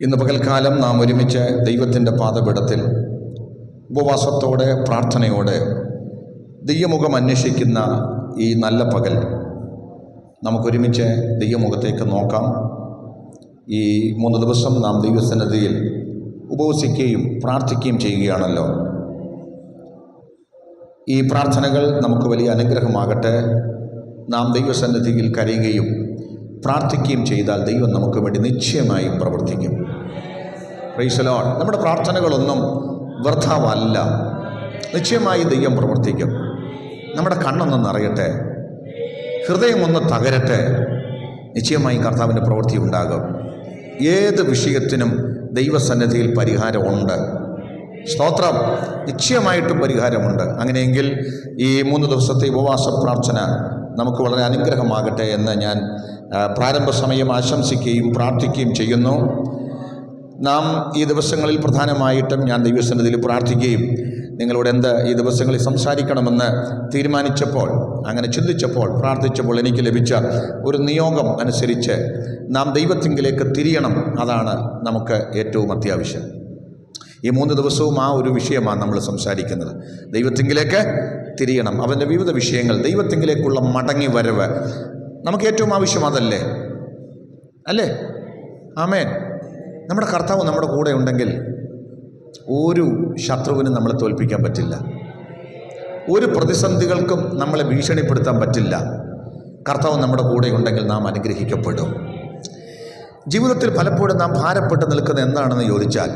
ഇന്ന് പകൽക്കാലം നാം ഒരുമിച്ച് ദൈവത്തിൻ്റെ പാദപീഠത്തിൽ ഉപവാസത്തോടെ പ്രാർത്ഥനയോടെ ദൈവമുഖം അന്വേഷിക്കുന്ന ഈ നല്ല പകൽ നമുക്കൊരുമിച്ച് ദൈവമുഖത്തേക്ക് നോക്കാം. ഈ 3 ദിവസം നാം ദൈവസന്നിധിയിൽ ഉപവസിക്കുകയും പ്രാർത്ഥിക്കുകയും ചെയ്യുകയാണല്ലോ. ഈ പ്രാർത്ഥനകൾ നമുക്ക് വലിയ അനുഗ്രഹമാകട്ടെ. നാം ദൈവസന്നിധിയിൽ കരയുകയും പ്രാർത്ഥിക്കുകയും ചെയ്താൽ ദൈവം നമുക്ക് വേണ്ടി നിശ്ചയമായും പ്രവർത്തിക്കും. Price the Lord. നമ്മുടെ പ്രാർത്ഥനകളൊന്നും വ്യർത്ഥമല്ല. നിശ്ചയമായി ദൈവം പ്രവർത്തിക്കും. നമ്മുടെ കണ്ണൊന്ന് നിറയട്ടെ, ഹൃദയമൊന്ന് തകരട്ടെ. നിശ്ചയമായും കർത്താവിൻ്റെ പ്രവൃത്തി ഉണ്ടാകും. ഏത് വിഷയത്തിനും ദൈവസന്നിധിയിൽ പരിഹാരമുണ്ട്. സ്തോത്രം. നിശ്ചയമായിട്ടും പരിഹാരമുണ്ട്. അങ്ങനെയെങ്കിൽ ഈ 3 ദിവസത്തെ ഉപവാസ പ്രാർത്ഥന നമുക്ക് വളരെ അനുഗ്രഹമാകട്ടെ എന്ന് ഞാൻ പ്രാരംഭ സമയം ആശംസിക്കുകയും പ്രാർത്ഥിക്കുകയും ചെയ്യുന്നു. നാം ഈ ദിവസങ്ങളിൽ പ്രധാനമായിട്ടും ഞാൻ ദൈവസന്നിധിയിൽ പ്രാർത്ഥിക്കുകയും നിങ്ങളോട് ഈ ദിവസങ്ങളിൽ സംസാരിക്കണമെന്ന് തീരുമാനിച്ചപ്പോൾ, അങ്ങനെ ചിന്തിച്ചപ്പോൾ, പ്രാർത്ഥിച്ചപ്പോൾ എനിക്ക് ലഭിച്ച ഒരു നിയോഗം അനുസരിച്ച് നാം ദൈവത്തിങ്കിലേക്ക് തിരിയണം. അതാണ് നമുക്ക് ഏറ്റവും അത്യാവശ്യം. ഈ 3 ദിവസവും ആ ഒരു വിഷയമാണ് നമ്മൾ സംസാരിക്കുന്നത്. ദൈവത്തിങ്കിലേക്ക് തിരിയണം. അവൻ്റെ വിവിധ വിഷയങ്ങൾ, ദൈവത്തിങ്കിലേക്കുള്ള മടങ്ങി വരവ് നമുക്ക് ഏറ്റവും ആവശ്യം അതല്ലേ? അല്ലേ? ആമേൻ. നമ്മുടെ കർത്താവ് നമ്മുടെ കൂടെ ഉണ്ടെങ്കിൽ ഒരു ശത്രുവിനും നമ്മളെ തോൽപ്പിക്കാൻ പറ്റില്ല. ഒരു പ്രതിസന്ധികൾക്കും നമ്മളെ ഭീഷണിപ്പെടുത്താൻ പറ്റില്ല. കർത്താവ് നമ്മുടെ കൂടെ ഉണ്ടെങ്കിൽ നാം അനുഗ്രഹിക്കപ്പെടും. ജീവിതത്തിൽ പലപ്പോഴും നാം ഭാരപ്പെട്ട് നിൽക്കുന്നത് എന്താണെന്ന് ചോദിച്ചാൽ,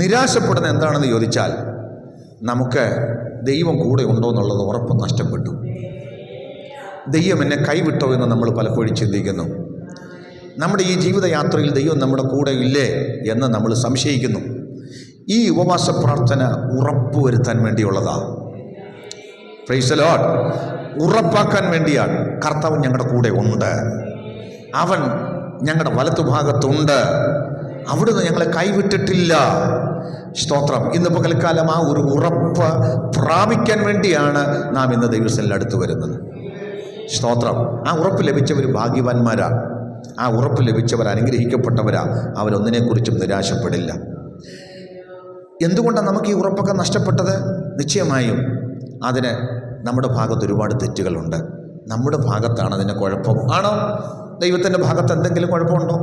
നിരാശപ്പെടുന്ന എന്താണെന്ന് ചോദിച്ചാൽ, നമുക്ക് ദൈവം കൂടെ ഉണ്ടോ എന്നുള്ളത് ഉറപ്പ് നഷ്ടപ്പെട്ടു. ദൈവം എന്നെ കൈവിട്ടോ എന്ന് നമ്മൾ പലപ്പോഴും ചിന്തിക്കുന്നു. നമ്മുടെ ഈ ജീവിതയാത്രയിൽ ദൈവം നമ്മുടെ കൂടെ ഇല്ലേ എന്ന് നമ്മൾ സംശയിക്കുന്നു. ഈ ഉപവാസ പ്രാർത്ഥന ഉറപ്പുവരുത്താൻ വേണ്ടിയുള്ളതാണ്. Price the Lord. ഉറപ്പാക്കാൻ വേണ്ടിയാണ്. കർത്താവ് ഞങ്ങളുടെ കൂടെ ഉണ്ട്, അവൻ ഞങ്ങളുടെ വലത്തുഭാഗത്തുണ്ട്, അവിടുന്ന് ഞങ്ങളെ കൈവിട്ടിട്ടില്ല. സ്തോത്രം. ഇന്ന് പകൽക്കാലം ആ ഒരു ഉറപ്പ് പ്രാപിക്കാൻ വേണ്ടിയാണ് നാം ഇന്ന് ദൈവസന്നിധിയിൽ അടുത്ത് വരുന്നത്. സ്തോത്രം. ആ ഉറപ്പ് ലഭിച്ചവർ ഭാഗ്യവാന്മാരാണ്. ആ ഉറപ്പ് ലഭിച്ചവർ അനുഗ്രഹിക്കപ്പെട്ടവരാ. അവരൊന്നിനെക്കുറിച്ചും നിരാശപ്പെടില്ല. എന്തുകൊണ്ടാണ് നമുക്ക് ഈ ഉറപ്പൊക്കെ നഷ്ടപ്പെട്ടത്? നിശ്ചയമായും അതിന് നമ്മുടെ ഭാഗത്ത് ഒരുപാട് തെറ്റുകളുണ്ട്. നമ്മുടെ ഭാഗത്താണ് അതിൻ്റെ കുഴപ്പം. ആണോ? ദൈവത്തിൻ്റെ ഭാഗത്ത് എന്തെങ്കിലും കുഴപ്പമുണ്ടോ?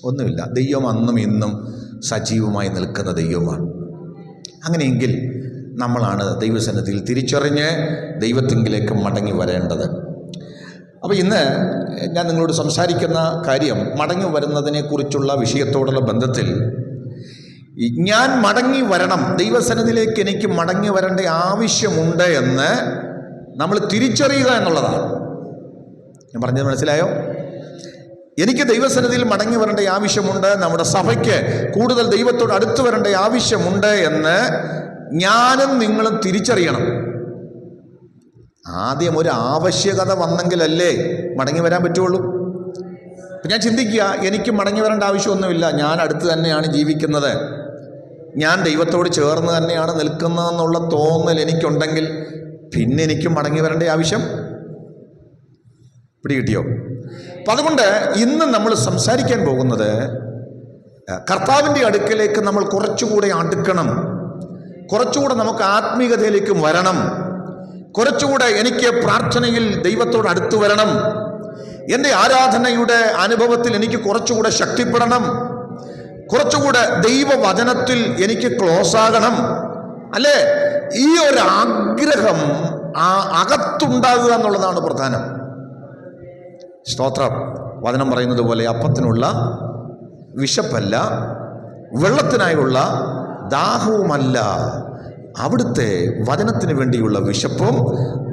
ഒന്നുമില്ല. ദൈവം അന്നും ഇന്നും സജീവമായി നിൽക്കുന്ന ദൈവമാണ്. അങ്ങനെയെങ്കിൽ നമ്മളാണ് ദൈവസന്നിധിയിൽ തിരിച്ചറിഞ്ഞ് ദൈവത്തിങ്കിലേക്ക് മടങ്ങി വരേണ്ടത്. അപ്പോൾ ഇന്ന് ഞാൻ നിങ്ങളോട് സംസാരിക്കുന്ന കാര്യം മടങ്ങി വരുന്നതിനെക്കുറിച്ചുള്ള വിഷയത്തോടുള്ള ബന്ധത്തിൽ, ഞാൻ മടങ്ങി വരണം, ദൈവസന്നിധിയിലേക്ക് എനിക്ക് മടങ്ങി വരേണ്ട ആവശ്യമുണ്ട് എന്ന് നമ്മൾ തിരിച്ചറിയുക എന്നുള്ളതാണ്. ഞാൻ പറഞ്ഞത് മനസ്സിലായോ? എനിക്ക് ദൈവസന്നിധിയിൽ മടങ്ങി വരേണ്ട ആവശ്യമുണ്ട്, നമ്മുടെ സഭയ്ക്ക് കൂടുതൽ ദൈവത്തോട് അടുത്ത് വരേണ്ട ആവശ്യമുണ്ട് എന്ന് ഞാനും നിങ്ങളും തിരിച്ചറിയണം. ആദ്യം ഒരു ആവശ്യകത വന്നെങ്കിലല്ലേ മടങ്ങി വരാൻ പറ്റുള്ളൂ. ഞാൻ ചിന്തിക്കുക, എനിക്ക് മടങ്ങി വരേണ്ട ആവശ്യമൊന്നുമില്ല, ഞാൻ അടുത്ത് തന്നെയാണ് ജീവിക്കുന്നത്, ഞാൻ ദൈവത്തോട് ചേർന്ന് തന്നെയാണ് നിൽക്കുന്നതെന്നുള്ള തോന്നൽ എനിക്കുണ്ടെങ്കിൽ പിന്നെ എനിക്ക് മടങ്ങി വരേണ്ട ആവശ്യം പിടികിട്ടിയോ? അപ്പം അതുകൊണ്ട് ഇന്ന് നമ്മൾ സംസാരിക്കാൻ പോകുന്നത്, കർത്താവിൻ്റെ അടുക്കലേക്ക് നമ്മൾ കുറച്ചുകൂടെ അടുക്കണം, കുറച്ചുകൂടെ നമുക്ക് ആത്മീയതയിലേക്ക് വരണം, കുറച്ചുകൂടെ എനിക്ക് പ്രാർത്ഥനയിൽ ദൈവത്തോട് അടുത്ത് വരണം, എൻ്റെ ആരാധനയുടെ അനുഭവത്തിൽ എനിക്ക് കുറച്ചുകൂടെ ശക്തിപ്പെടണം, കുറച്ചുകൂടെ ദൈവവചനത്തിൽ എനിക്ക് ക്ലോസ് ആകണം, അല്ലേ? ഈ ഒരു ആഗ്രഹം അകത്തുണ്ടാകുക എന്നുള്ളതാണ് പ്രധാനം. സ്തോത്രം. വചനം പറയുന്നത് പോലെ അപ്പത്തിനുള്ള വിശപ്പല്ല, വെള്ളത്തിനായുള്ള ദാഹവുമല്ല, അവിടുത്തെ വചനത്തിന് വേണ്ടിയുള്ള വിശപ്പും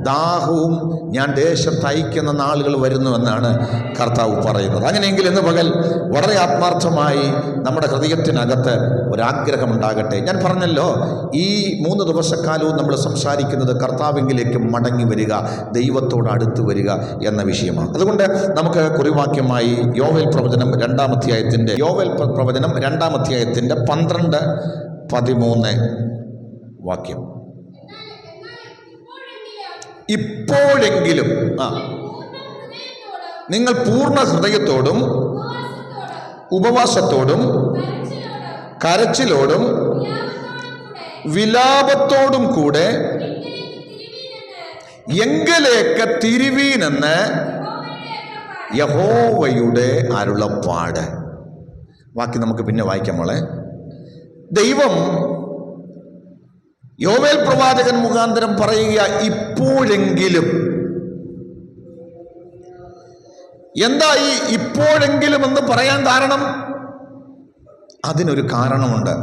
ദാഹവും ഞാൻ ദേശത്ത് അയക്കുന്ന നാളുകൾ വരുന്നുവെന്നാണ് കർത്താവ് പറയുന്നത്. അങ്ങനെയെങ്കിൽ ഇന്ന് പകൽ വളരെ ആത്മാർത്ഥമായി നമ്മുടെ ഹൃദയത്തിനകത്ത് ഒരാഗ്രഹമുണ്ടാകട്ടെ. ഞാൻ പറഞ്ഞല്ലോ, ഈ 3 ദിവസക്കാലവും നമ്മൾ സംസാരിക്കുന്നത് കർത്താവിലേക്ക് മടങ്ങി വരിക, ദൈവത്തോട് അടുത്ത് വരിക എന്ന വിഷയമാണ്. അതുകൊണ്ട് നമുക്ക് കുറിവാക്യമായി യോവേൽ പ്രവചനം 2-ാം അധ്യായത്തിൻ്റെ 12-13 വാക്യം. ഇപ്പോഴെങ്കിലും നിങ്ങൾ പൂർണ്ണ ഹൃദയത്തോടും ഉപവാസത്തോടും കരച്ചിലോടും വിലാപത്തോടും കൂടെ എങ്കിലേക്ക് തിരുവീനെന്ന് യഹോവയുടെ അരുളപ്പാട്. ബാക്കി നമുക്ക് പിന്നെ വായിക്കാം മോളെ. ദൈവം യോവേൽ പ്രവാചകൻ മുഖാന്തരം പറയുക, ഇപ്പോഴെങ്കിലും. എന്താ ഈ ഇപ്പോഴെങ്കിലും എന്ന് പറയാൻ കാരണം? അതിനൊരു കാരണമുണ്ട്.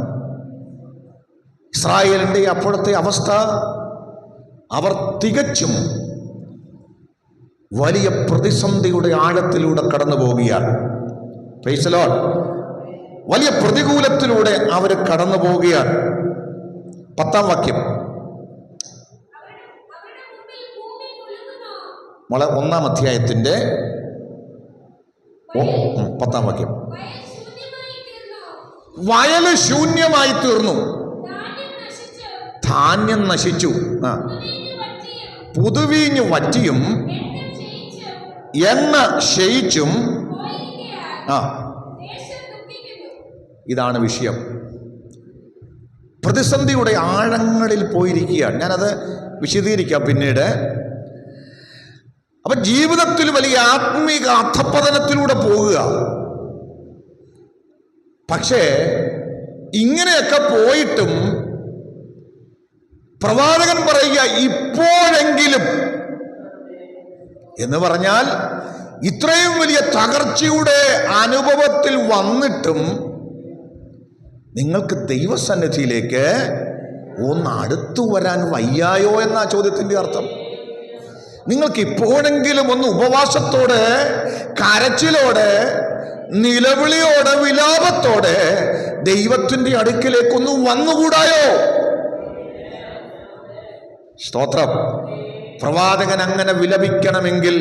ഇസ്രായേലിൻ്റെ അപ്പോഴത്തെ അവസ്ഥ, അവർ തികച്ചും വലിയ പ്രതിസന്ധിയുടെ ആഴത്തിലൂടെ കടന്നു പോവുകയാണ്. Price the Lord. വലിയ പ്രതികൂലത്തിലൂടെ അവർ കടന്നു പോവുകയാണ്. 10-ാം വാക്യം മോളെ, 1-ാം അധ്യായത്തിന്റെ 10-ാം വാക്യം. വയല് ശൂന്യമായി തീർന്നു, ധാന്യം നശിച്ചു, പുതുവീഞ്ഞു വറ്റിയും എണ്ണ ക്ഷയിച്ചും. ഇതാണ് വിഷയം. പ്രതിസന്ധിയുടെ ആഴങ്ങളിൽ പോയിരിക്കുകയാണ്. ഞാനത് വിശദീകരിക്കാം പിന്നീട്. അപ്പൊ ജീവിതത്തിൽ വലിയ ആത്മീക അധപ്പതനത്തിലൂടെ പോകുക. പക്ഷേ ഇങ്ങനെയൊക്കെ പോയിട്ടും പ്രവാചകൻ പറയുക, ഇപ്പോഴെങ്കിലും എന്ന് പറഞ്ഞാൽ ഇത്രയും വലിയ തകർച്ചയുടെ അനുഭവത്തിൽ വന്നിട്ടും നിങ്ങൾക്ക് ദൈവസന്നിധിയിലേക്ക് ഒന്ന് അടുത്തു വരാൻ വയ്യായോ എന്നാ ചോദ്യത്തിൻ്റെ അർത്ഥം. നിങ്ങൾക്ക് ഇപ്പോഴെങ്കിലും ഒന്ന് ഉപവാസത്തോടെ, കരച്ചിലോടെ, നിലവിളിയോടെ, വിലാപത്തോടെ ദൈവത്തിൻ്റെ അടുക്കിലേക്കൊന്ന് വന്നുകൂടായോ? സ്തോത്രം. പ്രവാചകൻ അങ്ങനെ വിലപിക്കണമെങ്കിൽ,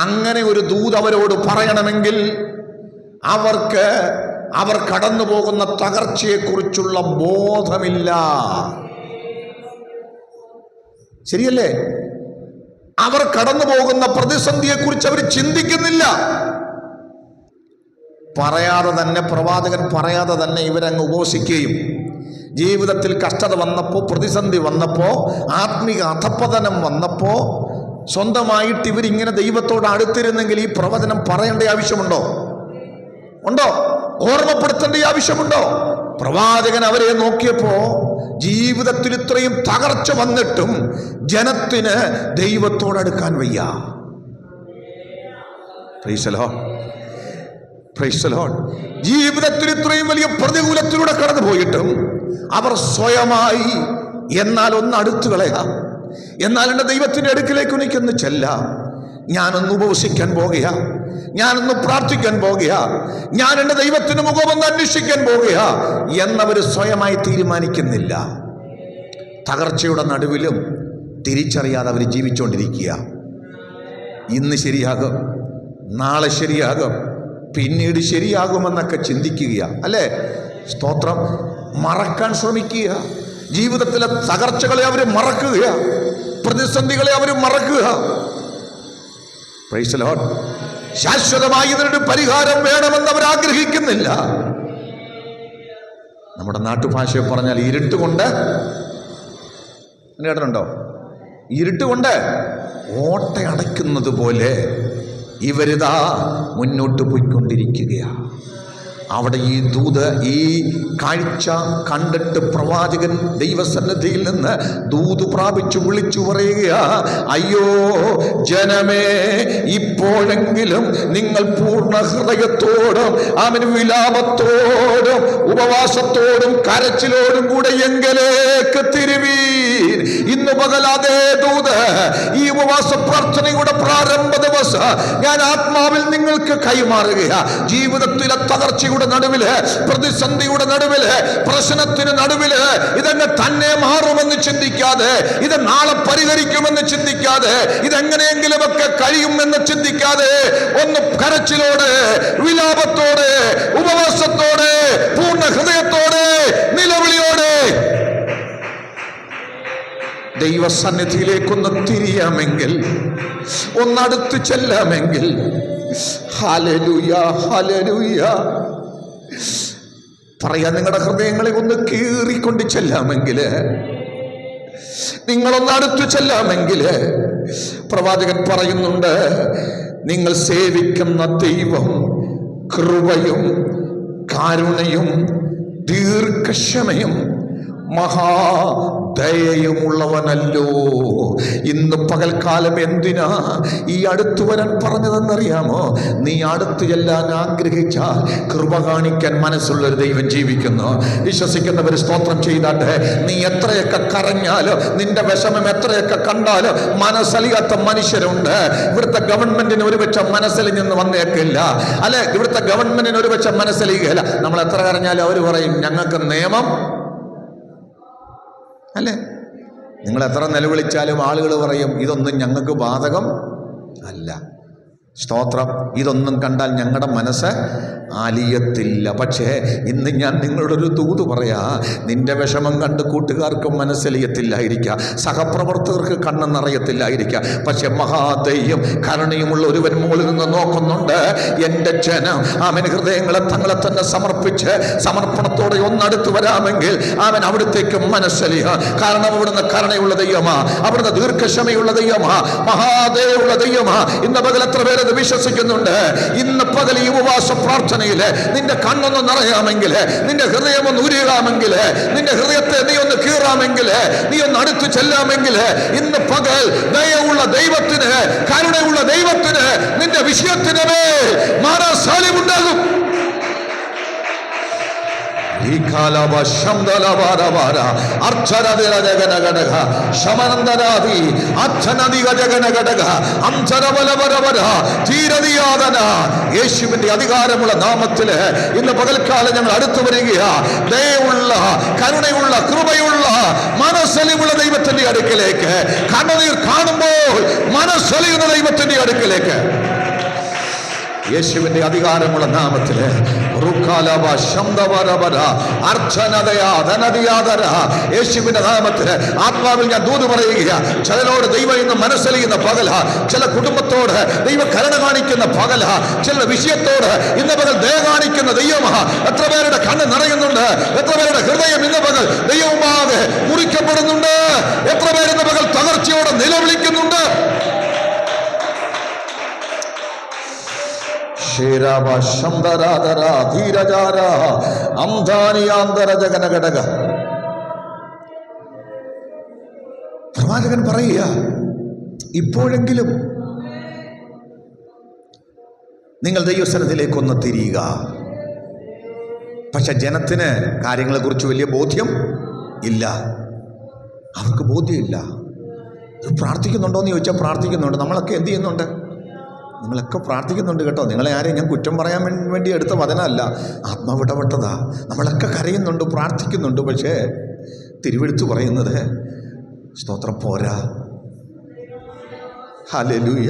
അങ്ങനെ ഒരു ദൂത് അവരോട് പറയണമെങ്കിൽ, അവർ കടന്നു പോകുന്ന തകർച്ചയെക്കുറിച്ചുള്ള ബോധമില്ല. ശരിയല്ലേ? അവർ കടന്നു പോകുന്ന പ്രതിസന്ധിയെക്കുറിച്ച് അവർ ചിന്തിക്കുന്നില്ല. പ്രവാചകൻ പറയാതെ തന്നെ ഇവരങ്ങ് ഉപവസിക്കുകയും, ജീവിതത്തിൽ കഷ്ടത വന്നപ്പോൾ, പ്രതിസന്ധി വന്നപ്പോൾ, ആത്മീക അധപ്പതനം വന്നപ്പോൾ സ്വന്തമായിട്ട് ഇവരിങ്ങനെ ദൈവത്തോട് അടുത്തിരുന്നെങ്കിൽ ഈ പ്രവചനം പറയേണ്ട ആവശ്യമുണ്ടോ? ഉണ്ടോ? ഓർമ്മപ്പെടുത്തേണ്ട ആവശ്യമുണ്ടോ? പ്രവാചകൻ അവരെ നോക്കിയപ്പോ ജീവിതത്തിൽ ഇത്രയും തകർച്ച വന്നിട്ടും ജനത്തിന് ദൈവത്തോടടുക്കാൻ വയ്യ. Price the Lord. Price the Lord. ജീവിതത്തിൽ ഇത്രയും വലിയ പ്രതികൂലത്തിലൂടെ കടന്നു പോയിട്ടും അവർ സ്വയമായി എന്നാൽ ഒന്ന് അടുത്തു കളയാം, എന്നാൽ എൻ്റെ ദൈവത്തിൻ്റെ അടുക്കിലേക്ക് എനിക്കൊന്ന് ചെല്ലാം, ഞാനൊന്ന് ഉപവസിക്കാൻ പോകുക, ഞാനൊന്ന് പ്രാർത്ഥിക്കാൻ പോകുക, ഞാൻ എൻ്റെ ദൈവത്തിന് മുഖമൊന്ന് അന്വേഷിക്കാൻ പോകുക എന്നവർ സ്വയമായി തീരുമാനിക്കുന്നില്ല. തകർച്ചയുടെ നടുവിലും തിരിച്ചറിയാതെ അവർ ജീവിച്ചുകൊണ്ടിരിക്കുക. ഇന്ന് ശരിയാകും, നാളെ ശരിയാകും, പിന്നീട് ശരിയാകുമെന്നൊക്കെ ചിന്തിക്കുക, അല്ലേ? സ്തോത്രം. മറക്കാൻ ശ്രമിക്കുക. ജീവിതത്തിലെ തകർച്ചകളെ അവർ മറക്കുക, പ്രതിസന്ധികളെ അവർ മറക്കുക. Praise the lord. ശാശ്വതമായി ഇതിനൊരു പരിഹാരം വേണമെന്ന് അവർ ആഗ്രഹിക്കുന്നില്ല. നമ്മുടെ നാട്ടുഭാഷയെ പറഞ്ഞാൽ ഇരുട്ടുകൊണ്ട്, കേട്ടിട്ടുണ്ടോ? ഇരുട്ടുകൊണ്ട് ഓട്ട അടയ്ക്കുന്നത് പോലെ ഇവരിതാ മുന്നോട്ട് പോയിക്കൊണ്ടിരിക്കുകയാണ്. അവിടെ ഈ ദൂത്, ഈ കാഴ്ച കണ്ടിട്ട് പ്രവാചകൻ ദൈവസന്നിധിയിൽ നിന്ന് ദൂത് പ്രാപിച്ചു വിളിച്ചു പറയുക, അയ്യോ ജനമേ, ഇപ്പോഴെങ്കിലും നിങ്ങൾ പൂർണ്ണ ഹൃദയത്തോടും വിലാപത്തോടും ഉപവാസത്തോടും കരച്ചിലോടും കൂടെ എങ്കിലേക്ക് തിരുവീൻ. ഇന്ന് പകൽ അതേ ദൂത്, ഈ ഉപവാസ പ്രാർത്ഥനയുടെ പ്രാരംഭ ദിവസം ഞാൻ ആത്മാവിൽ നിങ്ങൾക്ക് കൈമാറുക. ജീവിതത്തിലെ തകർച്ചയുടെ നടുവില്, പ്രതിസന്ധിയുടെ നടുവില്, പ്രശ്നത്തിന് നടുവില് ഇതങ്ങ് തന്നെ മാറുമെന്ന് ചിന്തിക്കാതെ, ഇത് നാളെ പരിഹരിക്കുമെന്ന് ചിന്തിക്കാതെ, ഇതെങ്ങനെയെങ്കിലുമൊക്കെ കഴിയുമെന്ന് ചിന്തിക്കാതെ, ഒന്ന് കരച്ചിലോടെ, വിലാപത്തോടെ, ഉപവാസത്തോടെ, പൂർണ്ണ ഹൃദയത്തോടെ, നിലവിളിയോടെ ദൈവസന്നിധിയിലേക്കൊന്ന് തിരിയാമെങ്കിൽ, ഒന്നടുത്ത് ചെല്ലാമെങ്കിൽ, ഹല്ലേലൂയ, ഹല്ലേലൂയ. പറയാ, നിങ്ങളുടെ ഹൃദയങ്ങളെ ഒന്ന് കീറിക്കൊണ്ട് ചെല്ലാമെങ്കിൽ, നിങ്ങളൊന്ന് അടുത്തു ചെല്ലാമെങ്കിൽ, പ്രവാചകൻ പറയുന്നുണ്ട്, നിങ്ങൾ സേവിക്കുന്ന ദൈവം കൃപയും കാരുണയും ദീർഘക്ഷമയും മഹാദയയുമുള്ളവനല്ലോ. ഇന്ന് പകൽക്കാലം എന്തിനാ ഈ അടുത്തു വരാൻ പറഞ്ഞതെന്നറിയാമോ? നീ അടുത്തു ചെല്ലാൻ ആഗ്രഹിച്ചാൽ കൃപ കാണിക്കാൻ മനസ്സുള്ളൊരു ദൈവം ജീവിക്കുന്നു. വിശ്വസിക്കുന്നവർ സ്തോത്രം ചെയ്താട്ടെ. നീ എത്രയൊക്കെ കരഞ്ഞാലോ, നിന്റെ വിഷമം എത്രയൊക്കെ കണ്ടാലോ മനസ്സലിയാത്ത മനുഷ്യരുണ്ട്. ഇവിടുത്തെ ഗവൺമെന്റിന് ഒരുപക്ഷെ മനസ്സലിഞ്ഞെന്ന് വന്നേക്കില്ല, അല്ലെ? ഇവിടുത്തെ ഗവൺമെന്റിന് ഒരുപക്ഷെ മനസ്സലിയുകയില്ല. നമ്മൾ എത്ര കരഞ്ഞാലും അവർ പറയും ഞങ്ങൾക്ക് നിയമം, അല്ലേ? നിങ്ങൾ എത്ര നിലവിളിച്ചാലും ആളുകൾ പറയും ഇതൊന്നും ഞങ്ങൾക്ക് ബാധകം അല്ല. സ്തോത്രം. ഇതൊന്നും കണ്ടാൽ ഞങ്ങളുടെ മനസ്സ് അലിയത്തില്ല. പക്ഷേ ഇന്ന് ഞാൻ നിങ്ങളോടൊരു ദൂത് പറയാ, നിന്റെ വിഷമം കണ്ട് കൂട്ടുകാർക്ക് മനസ്സലിയത്തില്ലായിരിക്കാം, സഹപ്രവർത്തകർക്ക് കണ്ണെന്നറിയത്തില്ലായിരിക്കാം. പക്ഷെ മഹാദൈവം കരുണയുമുള്ള ഒരുവൻ മുകളിൽ നിന്ന് നോക്കുന്നുണ്ട്. എൻ്റെ ജനം അവൻ ഹൃദയങ്ങളെ തങ്ങളെ തന്നെ സമർപ്പിച്ച് സമർപ്പണത്തോടെ ഒന്നടുത്ത് വരാമെങ്കിൽ അവൻ അവിടത്തേക്ക് മനസ്സലിയ. കാരണം അവിടുന്ന് കരുണയുള്ള ദൈവമാ, അവിടുന്ന് ദീർഘക്ഷമയുള്ള ദൈവമാ, മഹാദയുള്ള ദൈവമാ. ഇന്ന് പകൽ എത്ര പേര് വിശ്വസിക്കുന്നുണ്ട്? ഇന്ന് പകൽ ഈ ഉപവാസ പ്രാർത്ഥനയില് നിന്റെ കണ്ണൊന്ന് നിറയാമെങ്കിൽ, നിന്റെ ഹൃദയം ഒന്ന് ഉരുകാമെങ്കിൽ, നിന്റെ ഹൃദയത്തെ നീ ഒന്ന് കീറാമെങ്കിൽ, നീ ഒന്ന് അടുത്ത് ചെല്ലാമെങ്കിൽ, ഇന്ന് പകൽ ദയവുള്ള ദൈവത്തിന്, കരുണയുള്ള ദൈവത്തിന് നിന്റെ വിഷയത്തിന് മേൽ മനസ്സലിവുണ്ടാകും. യേശുവിന്റെ അധികാരമുള്ള നാമത്തില് ഇന്ന് പകൽക്കാലം ഞങ്ങൾ അടുത്തു വരികയാ. ദയവുള്ള, കരുണയുള്ള, കൃപയുള്ള, മനസ്സലിവുള്ള ദൈവത്തിന്റെ അടുക്കിലേക്ക്, കണ്ണുനീർ കാണുമ്പോൾ മനസ്സലിയുന്ന ദൈവത്തിന്റെ അടുക്കിലേക്ക് യേശുവിന്റെ അധികാരമുള്ള നാമത്തില് യേശുവിന്റെ നാമത്തില് ആത്മാവിൽ ഞാൻ ദൂത് പറയുക. ചിലരോട് ദൈവം ഇന്ന് മനസ്സലിയുന്ന പകല, ചില കുടുംബത്തോട് ദൈവ കരുണ കാണിക്കുന്ന പകല, ചില വിഷയത്തോട് ഇന്ന് പകൽ ദയ കാണിക്കുന്ന ദൈവമാ. എത്ര പേരുടെ കണ്ണ് നിറയുന്നുണ്ട്? എത്ര പേരുടെ ഹൃദയം ഇന്ന് പകൽ ദൈവമാകെ മുറിക്കപ്പെടുന്നുണ്ട്? എത്ര പേര് ഇന്ന് പകൽ തകർച്ചയോടെ നിലവിളിക്കുന്നുണ്ട്? പ്രവാചകൻ പറയുക, ഇപ്പോഴെങ്കിലും നിങ്ങൾ ദൈവസന്നിധിയിലേക്കൊന്ന് തിരിയുക. പക്ഷെ ജനത്തിന് കാര്യങ്ങളെക്കുറിച്ച് വലിയ ബോധ്യം ഇല്ല, അവർക്ക് ബോധ്യമില്ല. പ്രാർത്ഥിക്കുന്നുണ്ടോ എന്ന് ചോദിച്ചാൽ പ്രാർത്ഥിക്കുന്നുണ്ട്. നമ്മളൊക്കെ എന്ത് ചെയ്യുന്നുണ്ട്? നിങ്ങളൊക്കെ പ്രാർത്ഥിക്കുന്നുണ്ട് കേട്ടോ. നിങ്ങളെ ആരെയും ഞാൻ കുറ്റം പറയാൻ വേണ്ടി എടുത്ത വചനമല്ല, ആത്മാവിടപെട്ടതാ. നമ്മളൊക്കെ കരയുന്നുണ്ട്, പ്രാർത്ഥിക്കുന്നുണ്ട്. പക്ഷേ തിരുവെഴുത്ത് പറയുന്നത് സ്തോത്രം പോരാ. ഹല്ലേലൂയ.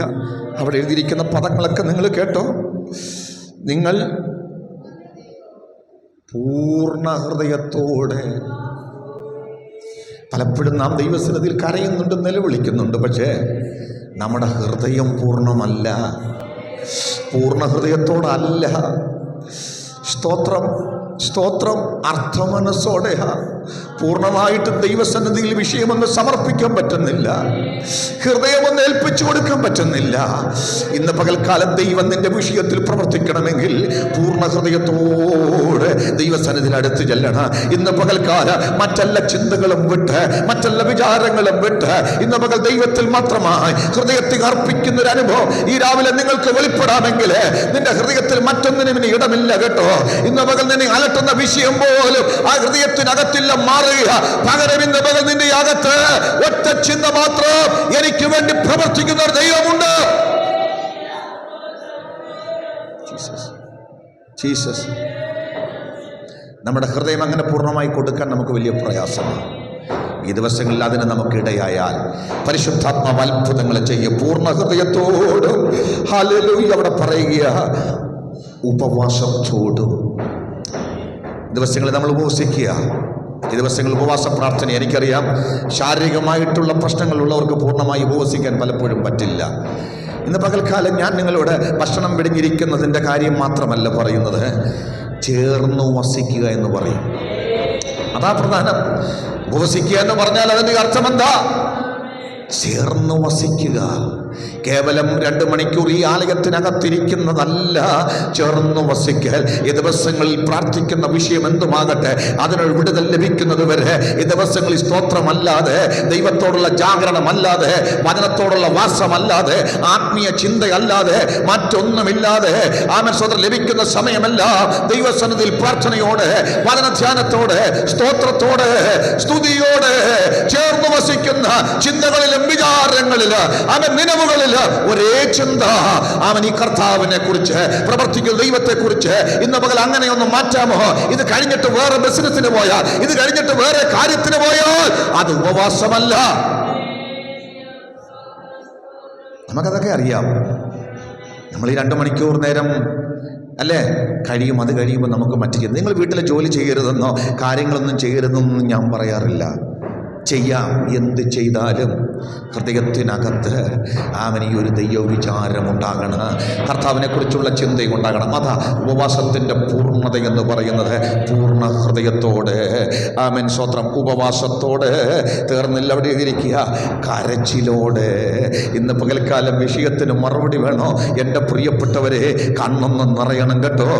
അവിടെ എഴുതിയിരിക്കുന്ന പദങ്ങളൊക്കെ നിങ്ങൾ കേട്ടോ. നിങ്ങൾ പൂർണ്ണ ഹൃദയത്തോടെ, പലപ്പോഴും നാം ദൈവസന്നിധിയിൽ കരയുന്നുണ്ട്, നിലവിളിക്കുന്നുണ്ട്. പക്ഷേ നമ്മുടെ ഹൃദയം പൂർണ്ണമല്ല, പൂർണ്ണ ഹൃദയത്തോടല്ല. സ്തോത്രം, സ്തോത്രം. അർത്ഥമനസ്സോടെയാ. പൂർണ്ണമായിട്ട് ദൈവസന്നിധിയിൽ വിഷയമൊന്ന് സമർപ്പിക്കാൻ പറ്റുന്നില്ല, ഹൃദയമൊന്ന് ഏൽപ്പിച്ചു കൊടുക്കാൻ പറ്റുന്നില്ല. ഇന്ന് പകൽക്കാലം ദൈവം നിന്റെ വിഷയത്തിൽ പ്രവർത്തിക്കണമെങ്കിൽ പൂർണ്ണ ഹൃദയത്തോടെ ദൈവസന്നിധിയിൽ അടുത്ത് ചെല്ലണം. ഇന്ന് പകൽക്കാലം മറ്റെല്ലാ ചിന്തകളും വിട്ട്, മറ്റെല്ലാ വിചാരങ്ങളും വിട്ട് ഇന്ന് പകൽ ദൈവത്തിൽ മാത്രമായി ഹൃദയത്തിൽ അർപ്പിക്കുന്ന ഒരു അനുഭവം ഈ രാവിലെ നിങ്ങൾക്ക് വെളിപ്പെടാമെങ്കിൽ നിന്റെ ഹൃദയത്തിൽ മറ്റൊന്നിനും ഇനി ഇടമില്ല കേട്ടോ. ഇന്ന് പകൽ നിന്നെ അലട്ടുന്ന വിഷയം പോലും ആ ഹൃദയത്തിനകത്തില്ല, മാറുക. പകരം ഇന്ന് പകൽ നിന്റെ അകത്ത് ഒറ്റ ചിന്ത മാത്രം, എനിക്ക് വേണ്ടി പ്രവർത്തിക്കുന്ന ഒരു ദൈവമുണ്ട്. ജീസസ്. നമ്മുടെ ഹൃദയം അങ്ങനെ പൂർണ്ണമായി കൊടുക്കാൻ നമുക്ക് വലിയ പ്രയാസമാണ്. ഈ ദിവസങ്ങളിൽ അതിന് നമുക്ക് ഇടയായാൽ പരിശുദ്ധാത്മാവ് അത്ഭുതങ്ങൾ ചെയ്യും. പൂർണ്ണ ഹൃദയത്തോടും, ഹല്ലേലൂയ, അവിടെ പറയുക, ഉപവാസത്തോടും. ദിവസങ്ങളിൽ നമ്മൾ ഉപവസിക്കുക. ഈ ദിവസങ്ങൾ ഉപവാസ പ്രാർത്ഥന. എനിക്കറിയാം, ശാരീരികമായിട്ടുള്ള പ്രശ്നങ്ങളുള്ളവർക്ക് പൂർണ്ണമായി ഉപവസിക്കാൻ പലപ്പോഴും പറ്റില്ല. ഇന്ന് പകൽക്കാലം ഞാൻ നിങ്ങളോട് ഭക്ഷണം വെടിഞ്ഞിരിക്കുന്നതിൻ്റെ കാര്യം മാത്രമല്ല പറയുന്നത്, ചേർന്ന് വസിക്കുക എന്ന് പറയും. അതാ പ്രധാനം. ഉപവസിക്കുക എന്ന് പറഞ്ഞാൽ അതിൻ്റെ അർത്ഥം എന്താ? ചേർന്ന് വസിക്കുക. കേവലം 2 മണിക്കൂർ ഈ ആലയത്തിനകത്തിരിക്കുന്നതല്ല ചേർന്ന് വസിക്കൽ. ഈ ദിവസങ്ങളിൽ പ്രാർത്ഥിക്കുന്ന വിഷയം എന്തുമാകട്ടെ, അതിനൊരു വിടുതൽ ലഭിക്കുന്നത് വരെ ഈ ദിവസങ്ങളിൽ സ്തോത്രമല്ലാതെ, ദൈവത്തോടുള്ള ജാഗരണമല്ലാതെ, വചനത്തോടുള്ള വാസമല്ലാതെ, ആത്മീയ ചിന്തയല്ലാതെ, മറ്റൊന്നുമില്ലാതെ ആമേൻ സ്വതന്ത്രം ലഭിക്കുന്ന സമയമല്ല ദൈവസന്നിധിയിൽ പ്രാർത്ഥനയോടെ, വചനധ്യാനത്തോടെ, സ്തോത്രത്തോടെ, സ്തുതിയോടെ ചേർന്ന് വസിക്കുന്ന ചിന്തകളിലും വിചാരങ്ങളില്, അവൻ നിലവുകളില് ഒരേ ചിന്ത. അവൻ ഈ കർത്താവിനെ കുറിച്ച്, പ്രവർത്തിക്കുന്ന ദൈവത്തെ കുറിച്ച്. ഇന്ന് പകൽ അങ്ങനെയൊന്നും മാറ്റാമോ? ഇത് കഴിഞ്ഞിട്ട് വേറെ ബിസിനസിന് പോയാൽ, ഇത് കഴിഞ്ഞിട്ട് വേറെ കാര്യത്തിന് പോയാൽ അത് ഉപവാസമല്ല. നമുക്കതൊക്കെ അറിയാം. നമ്മൾ ഈ 2 മണിക്കൂർ നേരം അല്ലേ കഴിയും. അത് കഴിയുമ്പോൾ നമുക്ക് മറ്റു നിങ്ങൾ വീട്ടിലെ ജോലി ചെയ്യരുതെന്നോ കാര്യങ്ങളൊന്നും ചെയ്യരുതെന്നൊന്നും ഞാൻ പറയാറില്ല. ചെയ്യാം. എന്ത് ചെയ്താലും ഹൃദയത്തിനകത്ത് ഈ ഒരു ദൈവവിചാരം ഉണ്ടാകണം, കർത്താവിനെ കുറിച്ചുള്ള ചിന്തയുണ്ടാകണം. അതാ ഉപവാസത്തിൻ്റെ പൂർണ്ണത എന്ന് പറയുന്നത്. പൂർണ്ണ ഹൃദയത്തോടെ ആമേൻ സ്വത്രം ഉപവാസത്തോടെ തീർന്നില്ല. അവിടെ ഇരിക്കുക കരച്ചിലോടെ. ഇന്ന് പകൽക്കാലം വിഷയത്തിന് മറുപടി വേണോ എൻ്റെ പ്രിയപ്പെട്ടവരെ? കണ്ണൊന്നും നിറയണം കേട്ടോ,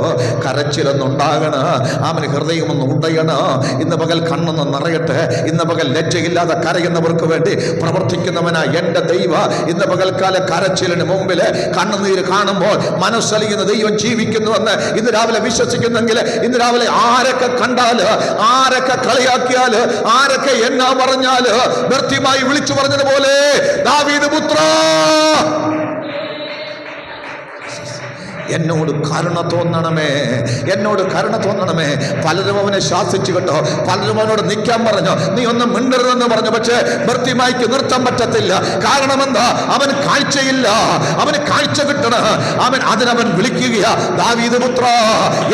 കരച്ചിലൊന്നുണ്ടാകണം, ആമന് ഹൃദയമൊന്നും ഉണ്ടയണം. ഇന്ന് പകൽ കണ്ണൊന്നും നിറയട്ടെ. ഇന്ന് പകൽ ലജ്ജയില്ലാതെ കരയുന്നവർക്ക് വേണ്ടി പ്രവർത്തിക്കുന്നവനാ എൻ്റെ ദൈവ. ഇന്ന് പകൽക്കാല കരച്ചിലിന് മുമ്പിൽ കണ്ണുനീര് കാണുമ്പോൾ മനസ്സലിയുന്ന ദൈവം ജീവിക്കുന്നുവെന്ന് ഇന്ന് രാവിലെ വിശ്വസിക്കുന്നെങ്കിൽ, ഇന്ന് രാവിലെ ആരൊക്കെ കണ്ടാല്, ആരൊക്കെ കളിയാക്കിയാല്, ആരൊക്കെ എന്നാ പറഞ്ഞാല്, വ്യർത്ഥമായി വിളിച്ചു പറഞ്ഞതുപോലെ ദാവീദ് പുത്ര എന്നോട് കരുണ തോന്നണമേ, എന്നോട് കരുണ തോന്നണമേ. പലരും അവനെ ശാസിച്ചു കേട്ടോ, പലരും അവനോട് നിൽക്കാൻ പറഞ്ഞു, നീ ഒന്നും മിണ്ടരുതെന്ന് പറഞ്ഞു. പക്ഷേ ഭർത്തിമായിക്ക് നിർത്താൻ പറ്റത്തില്ല. കാരണം എന്താ? അവൻ കാഴ്ചയില്ല, അവന് കാഴ്ച കിട്ടണം. അതിനവൻ വിളിക്കുകയാ, ദാവീദ് പുത്ര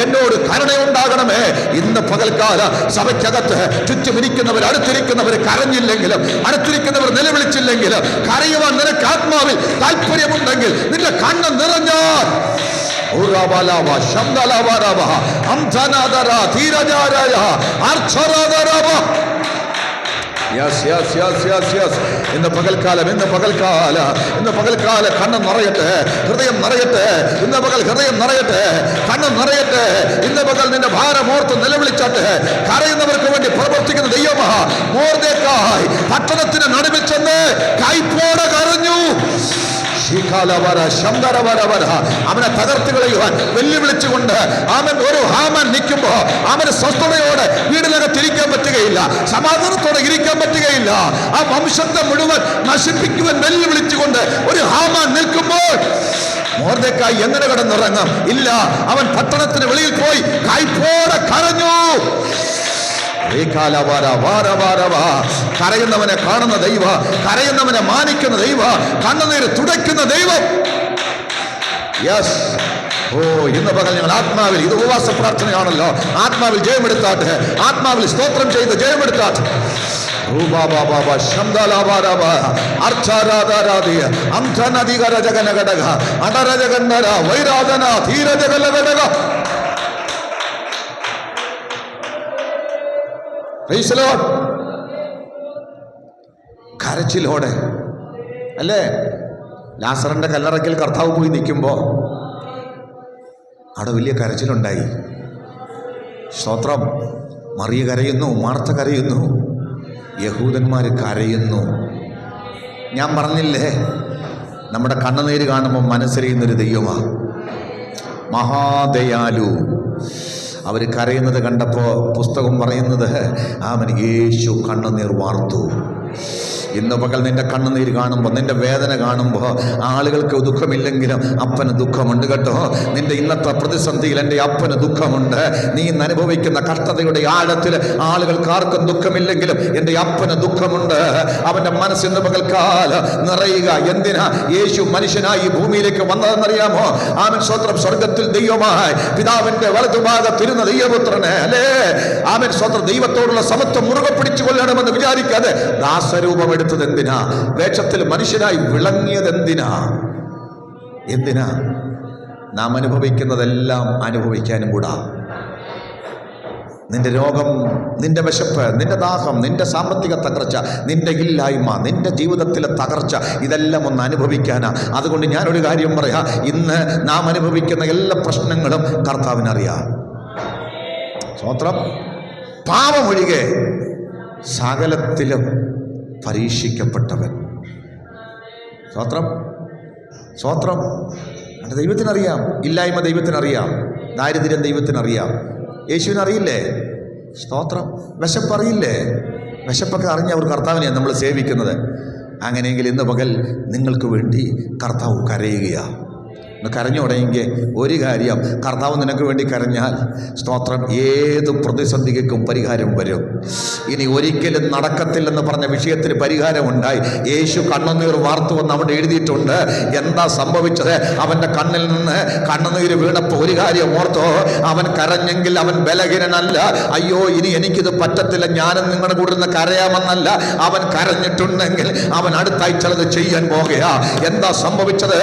എന്നോട് കരുണയുണ്ടാകണമേ. ഇന്ന് പകൽക്കാല സഭയ്ക്കകത്ത് ചുറ്റുമിരിക്കുന്നവർ, അടുത്തിരിക്കുന്നവർ കരഞ്ഞില്ലെങ്കിലും, അടുത്തിരിക്കുന്നവർ നിലവിളിച്ചില്ലെങ്കിലും, കരയുവാൻ നിനക്ക് ആത്മാവിൽ താല്പര്യമുണ്ടെങ്കിൽ, നിന്റെ കണ്ണ് നിറഞ്ഞാൽ ഇന്ന് പകൽക്കാല കണ്ണ് നിറയട്ടെ, ഹൃദയം നിറയട്ടെ. ഇന്ന് പകൽ ഹൃദയം നിറയട്ടെ, കണ്ണ് നിറയട്ടെ. ഇന്ന് പകൽ നിന്റെ ഭാരമോർത്ത് നിലവിളിച്ചാട്ടെ. കരയുന്നവർക്ക് വേണ്ടി പ്രവർത്തിക്കുന്ന ദൈവമാ. മോർദെഖായി പട്ടണത്തിന് നടുവിൽ ചെന്ന് കൈപ്പോടെ കരഞ്ഞു. അവനെ തകർത്ത് കളയുവാൻ വെല്ലുവിളിച്ചുകൊണ്ട് ഒരു ഹാമാൻ നിൽക്കുമ്പോ അവന് സ്വസ്ഥതയോടെ വീടിനകത്ത് ഇരിക്കാൻ പറ്റുകയില്ല, സമാധാനത്തോടെ ഇരിക്കാൻ പറ്റുകയില്ല. ആ വംശത്തെ മുഴുവൻ നശിപ്പിക്കുവാൻ വെല്ലുവിളിച്ചുകൊണ്ട് ഒരു ഹാമാൻ നിൽക്കുമ്പോൾ മോർദെഖായി എങ്ങനെ കിടന്നിറങ്ങും? ഇല്ല, അവൻ പട്ടണത്തിന് വെളിയിൽ പോയി കൈപ്പോടെ കരഞ്ഞു. കരയുന്നവനെ കാണുന്ന ദൈവ, കരയുന്നവനെ മാനിക്കുന്ന ദൈവ, കണ്ണുനീര് തുടയ്ക്കുന്ന ദൈവം. യെസ്. ഇന്ന് പകൽ ഞങ്ങൾ ആത്മാവിൽ, ഇത് ഉപവാസ പ്രാർത്ഥനയാണല്ലോ, ആത്മാവിൽ ജയമെടുത്താട്ടെ, ആത്മാവിൽ സ്തോത്രം ചെയ്ത് ജയമെടുത്താട്ടെ. കരച്ചിലോടെ അല്ലേ? ലാസറിന്റെ കല്ലറയ്ക്കൽ കർത്താവ് പോയി നിൽക്കുമ്പോൾ അവിടെ വലിയ കരച്ചിലുണ്ടായി. സ്തോത്രം. മറിയ കരയുന്നു, മാർത്ത കരയുന്നു, യഹൂദന്മാർ കരയുന്നു. ഞാൻ പറഞ്ഞില്ലേ, നമ്മുടെ കണ്ണുനീര് കാണുമ്പോൾ മനസ്സറിയുന്നൊരു ദൈവമാണ്, മഹാദയാലു. അവർ കരയുന്നത് കണ്ടപ്പോൾ പുസ്തകം പറയുന്നത് യേശു കണ്ണുനീർ വാർത്തു. ഇന്ന് പകൽ നിന്റെ കണ്ണുനീര് കാണുമ്പോൾ, നിന്റെ വേദന കാണുമ്പോൾ, ആളുകൾക്ക് ദുഃഖമില്ലെങ്കിലും അപ്പന് ദുഃഖമുണ്ട് കേട്ടോ. നിന്റെ ഇന്നത്തെ പ്രതിസന്ധിയിൽ എൻ്റെ അപ്പന് ദുഃഖമുണ്ട്. നീ ഇന്ന് അനുഭവിക്കുന്ന കഷ്ടതയുടെ ആഴത്തിൽ ആളുകൾക്ക് ആർക്കും ദുഃഖമില്ലെങ്കിലും എൻ്റെ അപ്പന് ദുഃഖമുണ്ട്. അവൻ്റെ മനസ്സിന്ന് പകൽക്കാല നിറയുക. എന്തിനാ യേശു മനുഷ്യനായി ഭൂമിയിലേക്ക് വന്നതെന്നറിയാമോ? ആമൻ സ്വത്രം. സ്വർഗത്തിൽ ദൈവമായി പിതാവിന്റെ വലതുഭാഗത്തിരുന്ന ദൈവപുത്രനെ അല്ലേ, ആമൻ സ്വത്രം. ദൈവത്തോടുള്ള സമത്വം മുറുകെ പിടിച്ചു കൊല്ലണമെന്ന് വിചാരിക്കാതെ ദാസരൂപം എടുത്തത് എന്തിനാ? വേഷത്തിൽ മനുഷ്യനായി വിളങ്ങിയത് എന്തിനാ? എന്തിനാ? നാം അനുഭവിക്കുന്നതെല്ലാം അനുഭവിക്കാനും കൂടാ. നിന്റെ രോഗം, നിന്റെ വിശപ്പ്, നിന്റെ ദാഹം, നിന്റെ സാമ്പത്തിക തകർച്ച, നിന്റെ ഇല്ലായ്മ, നിന്റെ ജീവിതത്തിലെ തകർച്ച, ഇതെല്ലാം ഒന്ന് അനുഭവിക്കാനാ. അതുകൊണ്ട് ഞാനൊരു കാര്യം പറയാം, ഇന്ന് നാം അനുഭവിക്കുന്ന എല്ലാ പ്രശ്നങ്ങളും കർത്താവിനറിയാം. സ്തോത്രം. പാപമൊഴികെ സകലത്തിലും പരീക്ഷിക്കപ്പെട്ടവൻ. സ്തോത്രം, സ്തോത്രം. ദൈവത്തിനറിയാം. ഇല്ലായ്മ ദൈവത്തിനറിയാം. ദാരിദ്ര്യം ദൈവത്തിനറിയാം. യേശുവിനറിയില്ലേ? സ്തോത്രം. വിശപ്പറിയില്ലേ? വിശപ്പൊക്കെ അറിഞ്ഞ ഒരു കർത്താവിനെയാണ് നമ്മൾ സേവിക്കുന്നത്. അങ്ങനെയെങ്കിൽ ഇന്ന് പകൽ നിങ്ങൾക്ക് വേണ്ടി കർത്താവ് കരയുകയാണ്. കരഞ്ഞു തുടങ്ങിയെങ്കിൽ ഒരു കാര്യം, കർത്താവ് നിനക്ക് വേണ്ടി കരഞ്ഞാൽ സ്തോത്രം, ഏത് പ്രതിസന്ധിക്കും പരിഹാരം വരും. ഇനി ഒരിക്കലും നടക്കത്തില്ലെന്ന് പറഞ്ഞ വിഷയത്തിന് പരിഹാരമുണ്ടായി. യേശു കണ്ണുനീർ വാർത്തുവെന്ന് അവിടെ എഴുതിയിട്ടുണ്ട്. എന്താ സംഭവിച്ചത്? അവൻ്റെ കണ്ണിൽ നിന്ന് കണ്ണുനീര് വീണപ്പോൾ ഒരു കാര്യം ഓർത്തോ, അവൻ കരഞ്ഞെങ്കിൽ അവൻ ബലഹീനനല്ല. അയ്യോ ഇനി എനിക്കിത് പറ്റത്തില്ല, ഞാനും നിങ്ങളുടെ കൂടെ നിന്ന് കരയാമെന്നല്ല. അവൻ കരഞ്ഞിട്ടുണ്ടെങ്കിൽ അവൻ അടുത്തായി ചിലത് ചെയ്യാൻ പോകുകയാ. എന്താ സംഭവിച്ചത്?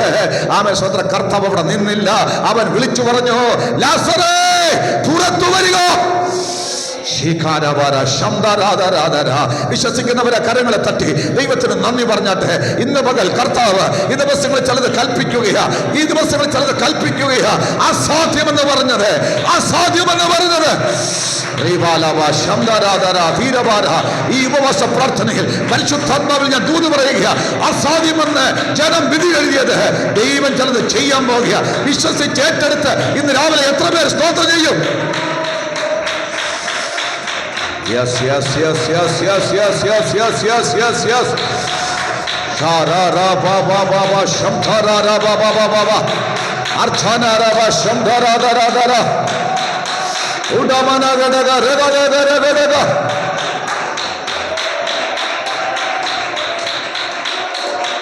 ആമേൻ. സ്തോത്രം. കർത്താവ് അവിടെ നിന്നില്ല. അവൻ വിളിച്ചു പറഞ്ഞു, ലാസറേ പുറത്തു വരിക. വിശ്വസിക്കുന്നവരെ കരങ്ങളെ തട്ടി ദൈവത്തിന് നന്ദി പറഞ്ഞാട്ടെ. ഇന്ന് പകൽ കർത്താവ് ഈ ദിവസങ്ങളിൽ ചിലത് കൽപ്പിക്കുകയാ. ഈ ദിവസങ്ങളിൽ ചിലത് കൽപ്പിക്കുകയാ. അസാധ്യമെന്ന് പറഞ്ഞത്, അസാധ്യമെന്ന് പറഞ്ഞത് ഈ ഉപവാസ പ്രാർത്ഥനയിൽ പരിശുദ്ധാത്മാവിൽ ഞാൻ ദൂത് പറയുക. അസാധ്യമെന്ന് ജനം വിധി എഴുതിയത് ദൈവം ചിലത് ചെയ്യാൻ പോകുക. വിശ്വസിച്ച് ഏറ്റെടുത്ത് ഇന്ന് രാവിലെ എത്ര പേർ സ്തോത്രം ചെയ്യും? Yes, yes, yes, yes, yes, yes, yes, yes, yes, yes, yes. Shara ra ba ba ba ba shamthara ra ba ba ba ba ba. Archana ra ba shamthara da da da da. Udamana ga da ga re ga re ga re ga re ga.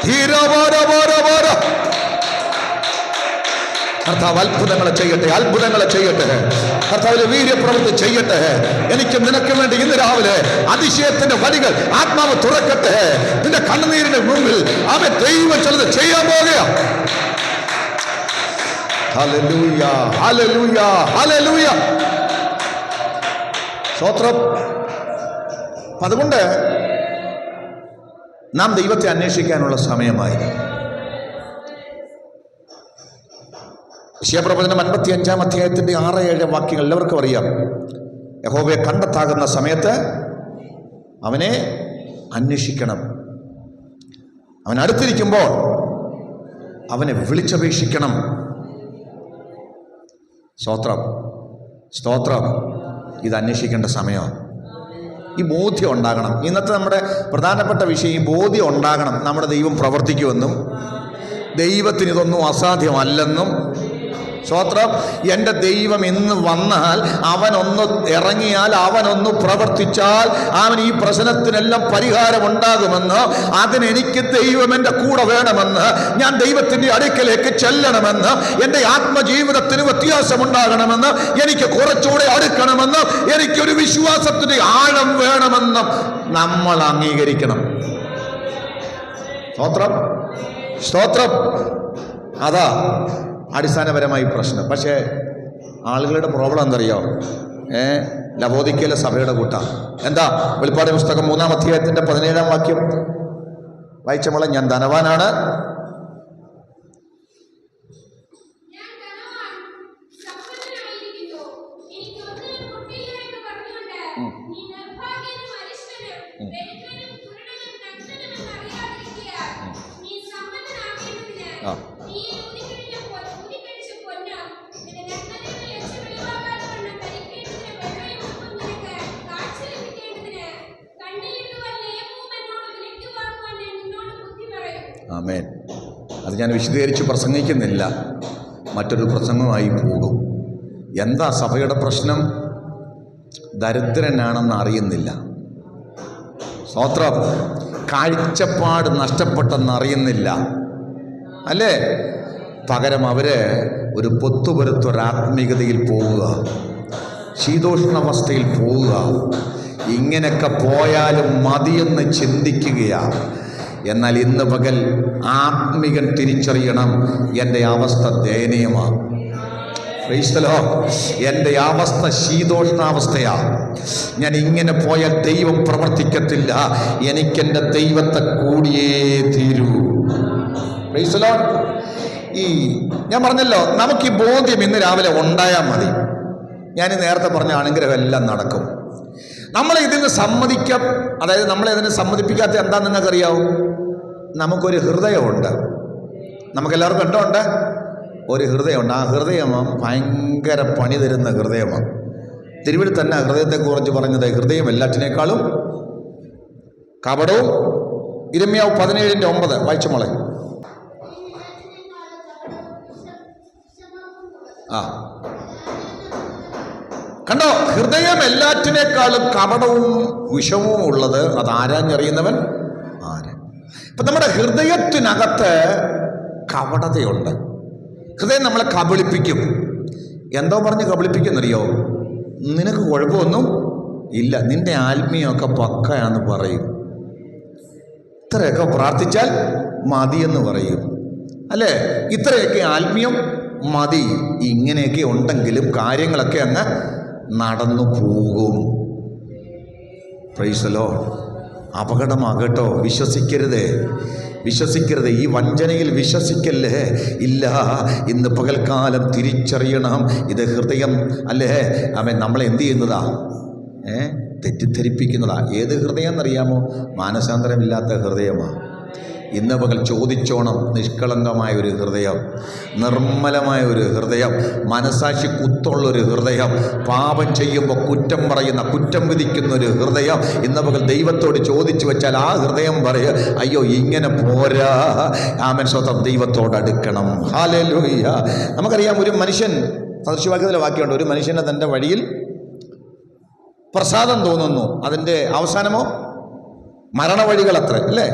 Hira ba ra ba ra ba ra. കർത്താവ് അത്ഭുതങ്ങളെ ചെയ്യട്ടെ, അത്ഭുതങ്ങളെ ചെയ്യട്ടെ. കർത്താവിന്റെ വീര്യപ്രവൃത്തി ചെയ്യട്ടെ. എനിക്കും നിനക്കും വേണ്ടി ഇന്ന് രാവിലെ അതിശയത്തിന്റെ വഴികൾ ആത്മാവ് തുറക്കട്ടെ. നിന്റെ കണ്ണുനീരിന്റെ മുമ്പിൽ അവൻ ദൈവം ചിലത് ചെയ്യാൻ പോകുക. Hallelujah, hallelujah, hallelujah. സ്തോത്രം. അതുകൊണ്ട് നാം ദൈവത്തെ അന്വേഷിക്കാനുള്ള സമയമായി. യെശയ്യാപ്രവചനം 55-ാം അധ്യായത്തിന്റെ 6-7 വാക്യങ്ങൾ എല്ലാവർക്കും അറിയാം. യഹോവയെ കണ്ടെത്താകുന്ന സമയത്ത് അവനെ അന്വേഷിക്കണം. അവൻ അടുത്തിരിക്കുമ്പോൾ അവനെ വിളിച്ചപേക്ഷിക്കണം. സ്തോത്രം, സ്തോത്രം. ഇത് അന്വേഷിക്കേണ്ട സമയമാണ്. ഈ ബോധ്യം ഉണ്ടാകണം. ഇന്നത്തെ നമ്മുടെ പ്രധാനപ്പെട്ട വിഷയം ഈ ബോധ്യം ഉണ്ടാകണം. നമ്മുടെ ദൈവം പ്രവർത്തിക്കുമെന്നും ദൈവത്തിന് ഇതൊന്നും അസാധ്യമല്ലെന്നും. സ്തോത്രം. എൻ്റെ ദൈവം ഇന്ന് വന്നാൽ, അവനൊന്ന് ഇറങ്ങിയാൽ, അവനൊന്ന് പ്രവർത്തിച്ചാൽ അവൻ ഈ പ്രശ്നത്തിനെല്ലാം പരിഹാരമുണ്ടാകുമെന്ന്, അതിനെനിക്ക് ദൈവം എൻ്റെ കൂടെ വേണമെന്ന്, ഞാൻ ദൈവത്തിൻ്റെ അടുക്കലേക്ക് ചെല്ലണമെന്ന്, എൻ്റെ ആത്മജീവിതത്തിന് വ്യത്യാസമുണ്ടാകണമെന്ന്, എനിക്ക് കുറച്ചുകൂടെ അടുക്കണമെന്ന്, എനിക്കൊരു വിശ്വാസത്തിൻ്റെ ആഴം വേണമെന്ന് നമ്മൾ അംഗീകരിക്കണം. സ്തോത്രം, സ്തോത്രം. അതാ അടിസ്ഥാനപരമായി പ്രശ്നം. പക്ഷേ ആളുകളുടെ പ്രോബ്ലം എന്തറിയോ? ലവോദിക്കയിലെ സഭയുടെ കൂട്ടം എന്താ? വെളിപ്പാട് പുസ്തകം 3-ാം അധ്യായത്തിന്റെ 17-ാം വാക്യം വായിച്ചപ്പോൾ, ഞാൻ ധനവാനാണ്, ആമേൻ. അത് ഞാൻ വിശദീകരിച്ച് പ്രസംഗിക്കുന്നില്ല, മറ്റൊരു പ്രസംഗമായി പോകും. എന്താ സഭയുടെ പ്രശ്നം? ദരിദ്രനാണെന്ന് അറിയുന്നില്ല. സ്തോത്രം. കാഴ്ചപ്പാട് നഷ്ടപ്പെട്ടെന്ന് അറിയുന്നില്ല, അല്ലേ? പകരം അവര് ഒരു പൊത്തുപൊരുത്തൊരാത്മീകതയിൽ പോവുക, ശീതോഷ്ണാവസ്ഥയിൽ പോവുക. ഇങ്ങനെയൊക്കെ പോയാലും മതിയെന്ന് ചിന്തിക്കുകയാണ്. എന്നാൽ ഇന്ന് പകൽ ആത്മികൻ തിരിച്ചറിയണം, എൻ്റെ അവസ്ഥ ദയനീയമാണ്. എൻ്റെ അവസ്ഥ ശീതോഷ്ണാവസ്ഥയാ. ഞാൻ ഇങ്ങനെ പോയാൽ ദൈവം പ്രവർത്തിക്കത്തില്ല. എനിക്കെൻ്റെ ദൈവത്തെ കൂടിയേ തീരൂ. ഞാൻ പറഞ്ഞല്ലോ, നമുക്ക് ഈ ബോധ്യം ഇന്ന് രാവിലെ ഉണ്ടായാൽ മതി. ഞാൻ നേരത്തെ പറഞ്ഞ അനുഗ്രഹം എല്ലാം നടക്കും. നമ്മളെ ഇതിന് സമ്മതിക്കാം. അതായത് നമ്മളെ ഇതിനെ സമ്മതിപ്പിക്കാത്ത എന്താണെന്ന് നിങ്ങൾക്കറിയാവും? നമുക്കൊരു ഹൃദയമുണ്ട്. നമുക്കെല്ലാവർക്കും ഉണ്ടോ? ഒരു ഹൃദയമുണ്ട്. ആ ഹൃദയം ഭയങ്കര പണി തരുന്ന ഹൃദയമാണ്. തിരുവഴുത്തിൽ തന്നെ ഹൃദയത്തെക്കുറിച്ച് പറഞ്ഞത് ഹൃദയം എല്ലാറ്റിനേക്കാളും കപടവും. ഇരമ്യാവ് 17:9 വായിച്ച മോളെ. കണ്ടോ, ഹൃദയം എല്ലാറ്റിനേക്കാളും കപടവും വിഷമവും ഉള്ളത്. അത് ആരാഞ്ഞറിയുന്നവൻ ആര്? ഇപ്പൊ നമ്മുടെ ഹൃദയത്തിനകത്ത് കപടതയുണ്ട്. ഹൃദയം നമ്മളെ കബളിപ്പിക്കും. എന്തോ പറഞ്ഞ് കബളിപ്പിക്കുന്നറിയോ? നിനക്ക് കുഴപ്പമൊന്നും ഇല്ല, നിന്റെ ആത്മീയമൊക്കെ പക്കയാന്ന് പറയും. ഇത്രയൊക്കെ പ്രാർത്ഥിച്ചാൽ മതിയെന്ന് പറയും, അല്ലേ? ഇത്രയൊക്കെ ആത്മീയം മതി. ഇങ്ങനെയൊക്കെ ഉണ്ടെങ്കിലും കാര്യങ്ങളൊക്കെ അങ്ങ് നടന്നു പോകും. Praise the lord. അപകടമാകട്ടോ. വിശ്വസിക്കരുത്. ഈ വഞ്ചനയിൽ വിശ്വസിക്കല്ലേ. ഇല്ല, ഇന്ന് പകൽക്കാലം തിരിച്ചറിയണം, ഇത് ഹൃദയം അല്ലേ അവൻ നമ്മളെ എന്ത് ചെയ്യുന്നതാ? തെറ്റിദ്ധരിപ്പിക്കുന്നതാ. ഏത് ഹൃദയം എന്നറിയാമോ? മാനസാന്തരമില്ലാത്ത ഹൃദയമാണ്. ഇന്ന് പകൽ ചോദിച്ചോണം. നിഷ്കളങ്കമായ ഒരു ഹൃദയം, നിർമ്മലമായ ഒരു ഹൃദയം, മനസാക്ഷി കുത്തുള്ളൊരു ഹൃദയം, പാപം ചെയ്യുമ്പോൾ കുറ്റം പറയുന്ന, കുറ്റം വിധിക്കുന്ന ഒരു ഹൃദയം ഇന്ന് പകൽ ദൈവത്തോട് ചോദിച്ചു വെച്ചാൽ ആ ഹൃദയം പറയുക, അയ്യോ ഇങ്ങനെ പോരാ. ആമേൻ, സ്വന്തം ദൈവത്തോട് അടുക്കണം. ഹല്ലേലൂയ. നമുക്കറിയാം, ഒരു മനുഷ്യൻ, സദൃശവാക്യത്തിലെ വാക്യമുണ്ട്, ഒരു മനുഷ്യനെ തൻ്റെ വഴിയിൽ പ്രസാദം തോന്നുന്നു, അതിൻ്റെ അവസാനമോ മരണവഴികൾ അത്ര, അല്ലേ?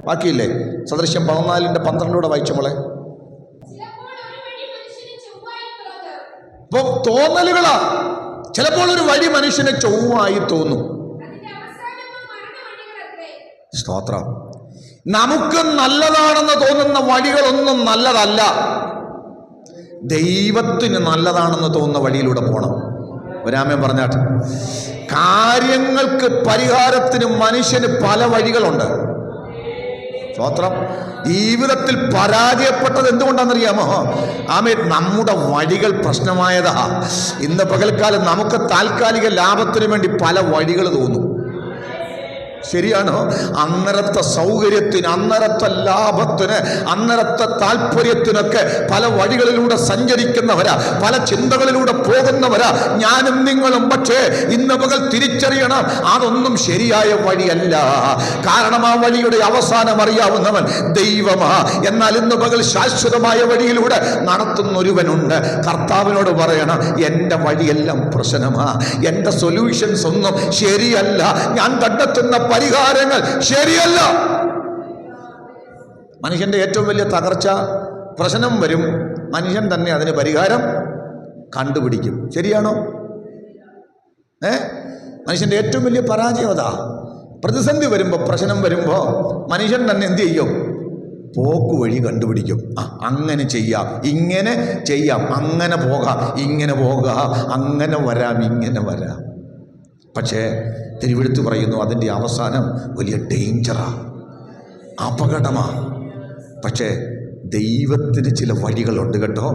ബാക്കിയില്ലേ? സദൃശ്യം 14:12 വായിച്ച മോളെ. ഇപ്പൊ തോന്നലുകളാ. ചിലപ്പോൾ ഒരു വഴി മനുഷ്യന് ചൊവ്വായി തോന്നും. സ്തോത്രം. നമുക്ക് നല്ലതാണെന്ന് തോന്നുന്ന വഴികളൊന്നും നല്ലതല്ല. ദൈവത്തിന് നല്ലതാണെന്ന് തോന്നുന്ന വഴിയിലൂടെ പോകണം. ഒരാമൻ പറഞ്ഞാട്ട്, കാര്യങ്ങൾക്ക് പരിഹാരത്തിന് മനുഷ്യന് പല വഴികളുണ്ട്. സ്തോത്രം. ജീവിതത്തിൽ പരാജയപ്പെട്ടത് എന്തുകൊണ്ടാണെന്നറിയാമോ? ആമേൻ, നമ്മുടെ വഴികൾ പ്രശ്നമായതാ. ഇന്ന് പകൽക്കാലം നമുക്ക് താൽക്കാലിക ലാഭത്തിന് വേണ്ടി പല വഴികൾ തോന്നും. ശരിയാണോ? അന്നരത്തെ സൗകര്യത്തിന്, അന്നരത്തെ ലാഭത്തിന്, അന്നരത്തെ താല്പര്യത്തിനൊക്കെ പല വഴികളിലൂടെ സഞ്ചരിക്കുന്നവരാ, പല ചിന്തകളിലൂടെ പോകുന്നവരാ ഞാനും നിങ്ങളും. പക്ഷേ ഇന്ന് പകൽ തിരിച്ചറിയണം, അതൊന്നും ശരിയായ വഴിയല്ല. കാരണം ആ വഴിയുടെ അവസാനം അറിയാവുന്നവൻ ദൈവമാ. എന്നാൽ ഇന്ന് പകൽ ശാശ്വതമായ വഴിയിലൂടെ നടത്തുന്ന ഒരുവനുണ്ട്. കർത്താവിനോട് പറയണം, എൻ്റെ വഴിയെല്ലാം പ്രശ്നമാ, എൻ്റെ സൊല്യൂഷൻസ് ഒന്നും ശരിയല്ല, ഞാൻ കണ്ടെത്തുന്ന പരിഹാരങ്ങൾ ശരിയല്ല. മനുഷ്യന്റെ ഏറ്റവും വലിയ തകർച്ച, പ്രശ്നം വരും, മനുഷ്യൻ തന്നെ അതിന് പരിഹാരം കണ്ടുപിടിക്കും. ശരിയാണോ? മനുഷ്യന്റെ ഏറ്റവും വലിയ പരാജയം അതാ. പ്രതിസന്ധി വരുമ്പോൾ, പ്രശ്നം വരുമ്പോൾ മനുഷ്യൻ തന്നെ എന്ത് ചെയ്യും? പോക്ക് വഴി കണ്ടുപിടിക്കും. അങ്ങനെ ചെയ്യാം, ഇങ്ങനെ ചെയ്യാം, അങ്ങനെ പോകാം, ഇങ്ങനെ പോകാം, അങ്ങനെ വരാം, ഇങ്ങനെ വരാം. പക്ഷേ തിരുവെഴുത്ത് പറയുന്നു, അതിൻ്റെ അവസാനം വലിയ ഡേഞ്ചറാ, അപകടമാ. പക്ഷേ ദൈവത്തിന് ചില വഴികളുണ്ട് കേട്ടോ.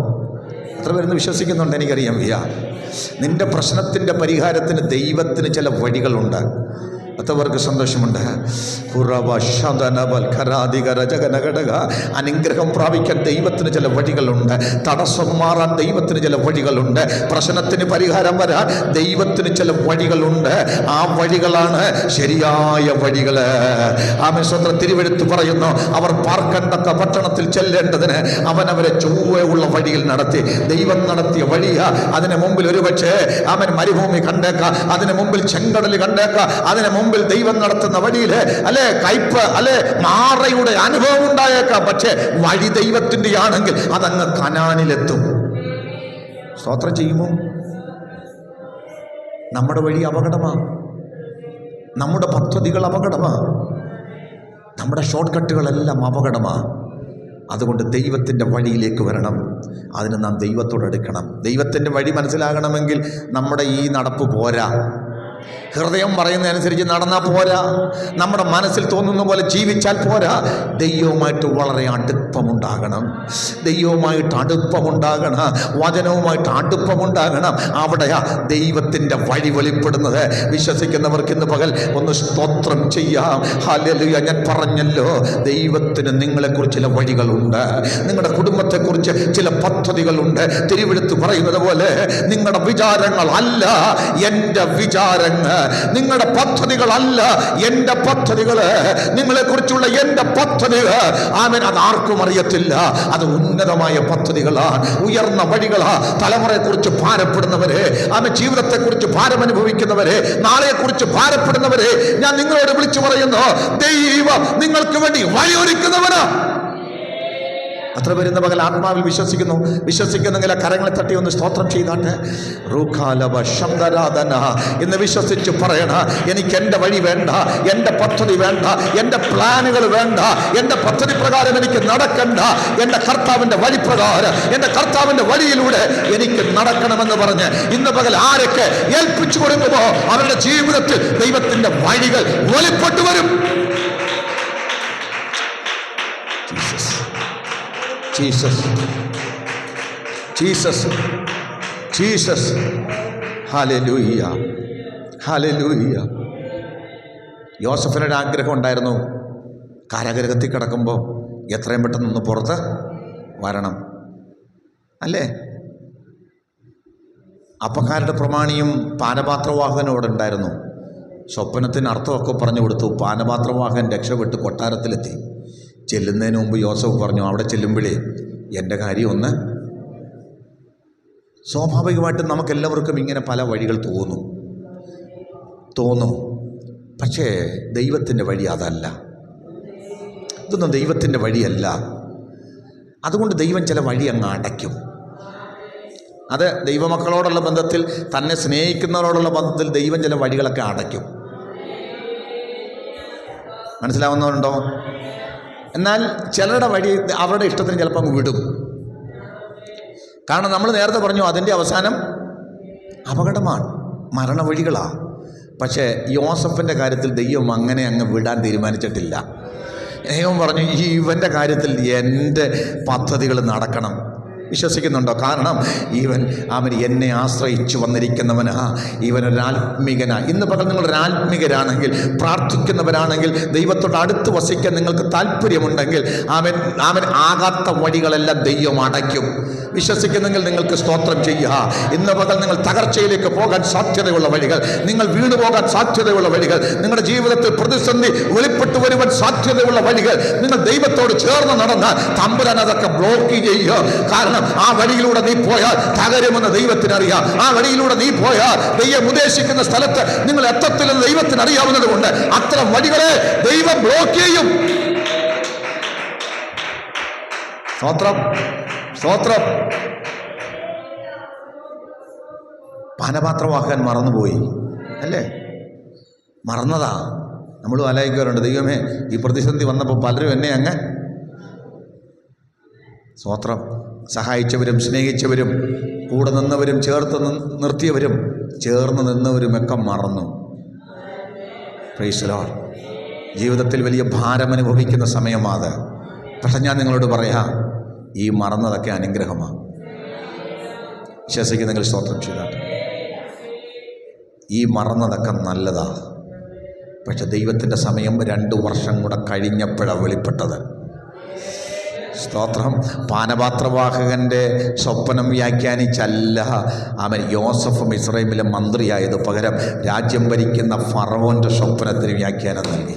എത്ര പേരെന്ന് വിശ്വസിക്കുന്നുണ്ട് എനിക്കറിയാം വയ്യ. നിന്റെ പ്രശ്നത്തിൻ്റെ പരിഹാരത്തിന് ദൈവത്തിന് ചില വഴികളുണ്ട്. അത്തവർക്ക് സന്തോഷമുണ്ട്. അനുഗ്രഹം പ്രാപിക്കാൻ ദൈവത്തിന് ചില വഴികളുണ്ട്. തടസ്സം മാറാൻ ദൈവത്തിന് ചില വഴികളുണ്ട്. പ്രശ്നത്തിന് പരിഹാരം വരാൻ ദൈവത്തിന് ചില വഴികളുണ്ട്. ആ വഴികളാണ് ശരിയായ വഴികൾ. ആമേൻ. സ്വന്തം തിരുവെഴുത്ത് പറയുന്നു, അവർ പാർക്കണ്ടക്ക പട്ടണത്തിൽ ചെല്ലേണ്ടതിന് അവനവരെ ചൊവ്വയുള്ള വഴിയിൽ നടത്തി. ദൈവം നടത്തിയ വഴിയാ. അതിന് മുമ്പിൽ ഒരുപക്ഷെ അവൻ മരുഭൂമി കണ്ടേക്ക, അതിന് മുമ്പിൽ ചെങ്കടൽ കണ്ടേക്ക, അതിന് മുമ്പിൽ ദൈവം നടത്തുന്ന വഴിയില് അല്ലെ കയ്പ്, അല്ലെ മാറയുടെ അനുഭവം ഉണ്ടായേക്കാം. പക്ഷെ വഴി ദൈവത്തിന്റെ ആണെങ്കിൽ അതങ്ങ് കനാനിലെത്തും. സ്തോത്രം ചെയ്യുമോ? നമ്മുടെ വഴി അപകടമാ, നമ്മുടെ പദ്ധതികൾ അപകടമാ. നമ്മുടെ ഷോർട്ട് കട്ടുകളെല്ലാം അപകടമാണ്. അതുകൊണ്ട് ദൈവത്തിൻ്റെ വഴിയിലേക്ക് വരണം. അതിന് നാം ദൈവത്തോടെടുക്കണം. ദൈവത്തിൻ്റെ വഴി മനസ്സിലാകണമെങ്കിൽ നമ്മുടെ ഈ നടപ്പ് പോരാ. ഹൃദയം പറയുന്നതനുസരിച്ച് നടന്നാൽ പോരാ. നമ്മുടെ മനസ്സിൽ തോന്നുന്ന പോലെ ജീവിച്ചാൽ പോരാ. ദൈവവുമായിട്ട് വളരെ അടുപ്പമുണ്ടാകണം. ദൈവവുമായിട്ട് അടുപ്പമുണ്ടാകണം. വചനവുമായിട്ട് അടുപ്പമുണ്ടാകണം. അവിടെയാ ദൈവത്തിൻ്റെ വഴി വെളിപ്പെടുന്നത്. വിശ്വസിക്കുന്നവർക്ക് ഇന്ന് പകൽ ഒന്ന് സ്തോത്രം ചെയ്യാം. ഹല്ലേലൂയ. ഞാൻ പറഞ്ഞല്ലോ, ദൈവത്തിന് നിങ്ങളെക്കുറിച്ച് ചില വഴികളുണ്ട്. നിങ്ങളുടെ കുടുംബത്തെക്കുറിച്ച് ചില പദ്ധതികളുണ്ട്. തിരുവെഴുത്ത് പറയുന്നത് പോലെ നിങ്ങളുടെ വിചാരങ്ങളല്ല എൻ്റെ വിചാരങ്ങൾ, നിങ്ങളുടെ പദ്ധതികളല്ല എൻ്റെ പദ്ധതികൾ, നിങ്ങളെക്കുറിച്ചുള്ള എൻ്റെ പദ്ധതികൾ ആമേൻ അത് ആർക്കും അറിയത്തില്ല. അത് ഉന്നതമായ പദ്ധതികളാണ്, ഉയർന്ന വഴികളാണ്. തലമുറയെക്കുറിച്ച് ഭാരപ്പെടുന്നവരെ, ആമേൻ ജീവിതത്തെക്കുറിച്ച് ഭാരമനുഭവിക്കുന്നവരെ, നാളെയെക്കുറിച്ച് ഭാരപ്പെടുന്നവരെ ഞാൻ നിങ്ങളോട് വിളിച്ചു പറയുന്നു, ദൈവം നിങ്ങൾക്ക് വേണ്ടി വഴിയൊരുക്കുന്നവനാ. അത്ര പേരുന്ന പകൽ ആത്മാവിൽ വിശ്വസിക്കുന്നു. വിശ്വസിക്കുന്നെങ്കിൽ ആ കരങ്ങളെ തട്ടി ഒന്ന് സ്തോത്രം ചെയ്താട്ടെ. എന്ന് വിശ്വസിച്ച് പറയണ, എനിക്ക് എൻ്റെ വഴി വേണ്ട, എൻ്റെ പദ്ധതി വേണ്ട, എൻ്റെ പ്ലാനുകൾ വേണ്ട, എൻ്റെ പദ്ധതി പ്രകാരം എനിക്ക് നടക്കണ്ട. എൻ്റെ കർത്താവിൻ്റെ വഴി പ്രകാരം, എൻ്റെ കർത്താവിൻ്റെ വഴിയിലൂടെ എനിക്ക് നടക്കണമെന്ന് പറഞ്ഞ് ഇന്ന് പകൽ ആരൊക്കെ ഏൽപ്പിച്ചു കൊടുക്കുമോ അവരുടെ ജീവിതത്തിൽ ദൈവത്തിൻ്റെ വഴികൾ വെളിപ്പെട്ടു വരും. Jesus, Jesus, Jesus. Hallelujah, hallelujah. യോസഫിനൊരു ആഗ്രഹം ഉണ്ടായിരുന്നു, കാരാഗൃഹത്തിൽ കിടക്കുമ്പോൾ എത്രയും പെട്ടെന്ന് ഒന്ന് പുറത്ത് വരണം, അല്ലേ? അപ്പക്കാരുടെ പ്രമാണിയും പാനപാത്രവാഹകനോടുണ്ടായിരുന്നു. സ്വപ്നത്തിന് അർത്ഥമൊക്കെ പറഞ്ഞു കൊടുത്തു. പാനപാത്രവാഹകൻ രക്ഷപ്പെട്ട് കൊട്ടാരത്തിലെത്തി. ചെല്ലുന്നതിന് മുമ്പ് യോസഫ് പറഞ്ഞു, അവിടെ ചെല്ലുമ്പോഴേ എൻ്റെ കാര്യം ഒന്ന്. സ്വാഭാവികമായിട്ടും നമുക്കെല്ലാവർക്കും ഇങ്ങനെ പല വഴികൾ തോന്നും. പക്ഷേ ദൈവത്തിൻ്റെ വഴി അതല്ല. ഇതൊന്നും ദൈവത്തിൻ്റെ വഴിയല്ല. അതുകൊണ്ട് ദൈവം ചില വഴി അങ്ങ് അടയ്ക്കും. അത് ദൈവമക്കളോടുള്ള ബന്ധത്തിൽ, തന്നെ സ്നേഹിക്കുന്നവരോടുള്ള ബന്ധത്തിൽ ദൈവം ചില വഴികളൊക്കെ അടയ്ക്കും. മനസ്സിലാവുന്നവരുണ്ടോ? എന്നാൽ ചിലരുടെ വഴി അവരുടെ ഇഷ്ടത്തിന് ചിലപ്പോൾ അങ്ങ് വിടും. കാരണം നമ്മൾ നേരത്തെ പറഞ്ഞു, അതിൻ്റെ അവസാനം അപകടമാണ്, മരണവഴികളാണ്. പക്ഷേ യോസഫിൻ്റെ കാര്യത്തിൽ ദൈവം അങ്ങനെ അങ്ങ് വിടാൻ തീരുമാനിച്ചിട്ടില്ല. ദൈവം പറഞ്ഞു, ഇവൻ്റെ കാര്യത്തിൽ എൻ്റെ പദ്ധതികൾ നടക്കണം. വിശ്വസിക്കുന്നുണ്ടോ? കാരണം അവൻ എന്നെ ആശ്രയിച്ചു വന്നിരിക്കുന്നവനാ. ഇവനൊരാത്മികനാ. ഇന്ന് പകൽ നിങ്ങളൊരാത്മികരാണെങ്കിൽ, പ്രാർത്ഥിക്കുന്നവരാണെങ്കിൽ, ദൈവത്തോട് അടുത്ത് വസിക്കാൻ നിങ്ങൾക്ക് താല്പര്യമുണ്ടെങ്കിൽ അവൻ ആകാത്ത വഴികളെല്ലാം ദൈവം അടയ്ക്കും. വിശ്വസിക്കുന്നെങ്കിൽ നിങ്ങൾക്ക് സ്തോത്രം ചെയ്യുക. ഇന്ന് പകൽ നിങ്ങൾ തകർച്ചയിലേക്ക് പോകാൻ സാധ്യതയുള്ള വഴികൾ, നിങ്ങൾ വീണുപോകാൻ സാധ്യതയുള്ള വഴികൾ, നിങ്ങളുടെ ജീവിതത്തിൽ പ്രതിസന്ധി വെളിപ്പെട്ടു വരുവാൻ സാധ്യതയുള്ള വഴികൾ, നിങ്ങൾ ദൈവത്തോട് ചേർന്ന് നടന്ന് തമ്പുരാൻ അതൊക്കെ ബ്ലോക്ക് ചെയ്യുക. കാരണം ആ വഴിയിലൂടെ നീ പോയാൽ തകരുമെന്ന് ദൈവത്തിനറിയാം. ആ വഴിയിലൂടെ നീ പോയാൽ ദൈവം ഉദ്ദേശിക്കുന്ന സ്ഥലത്ത് നിങ്ങൾ എത്തത്തില്ലെന്ന് ദൈവത്തിന് അറിയാവുന്നത് കൊണ്ട് അത്തരം വഴികളെ ദൈവം ബ്ലോക്ക് ചെയ്യും. സ്തോത്രം, സ്തോത്രം. പാനപാത്രവാഹകൻ മറന്നുപോയി, അല്ലേ? മറന്നതാ. നമ്മൾ ആലോചിക്കാറുണ്ട്, ദൈവമേ ഈ പ്രതിസന്ധി വന്നപ്പോൾ പലരും എന്നെ അങ്ങ് സ്തോത്രം സഹായിച്ചവരും സ്നേഹിച്ചവരും കൂടെ നിന്നവരും ചേർത്ത് നിർത്തിയവരും ചേർന്ന് നിന്നവരുമൊക്കെ മറന്നു. Price the Lord. ജീവിതത്തിൽ വലിയ ഭാരം അനുഭവിക്കുന്ന സമയമാണ്. പക്ഷെ ഞാൻ നിങ്ങളോട് പറയാം, ഈ മറന്നതൊക്കെ അനുഗ്രഹമാണ്. വിശ്വസിക്കുന്നെങ്കിൽ സ്തോത്രം ചെയ്താട്ടെ. ഈ മറന്നതൊക്കെ നല്ലതാ. പക്ഷെ ദൈവത്തിൻ്റെ സമയം 2 വർഷം കൂടെ കഴിഞ്ഞപ്പോഴാണ് വെളിപ്പെട്ടത്. സ്തോത്രം. പാനപാത്രവാഹകൻ്റെ സ്വപ്നം വ്യാഖ്യാനിച്ചല്ല അവൻ യോസഫ് മിസ്രൈമിലെ മന്ത്രിയായത്. പകരം രാജ്യം ഭരിക്കുന്ന ഫറവോൻ്റെ സ്വപ്നത്തിന് വ്യാഖ്യാനം നൽകി.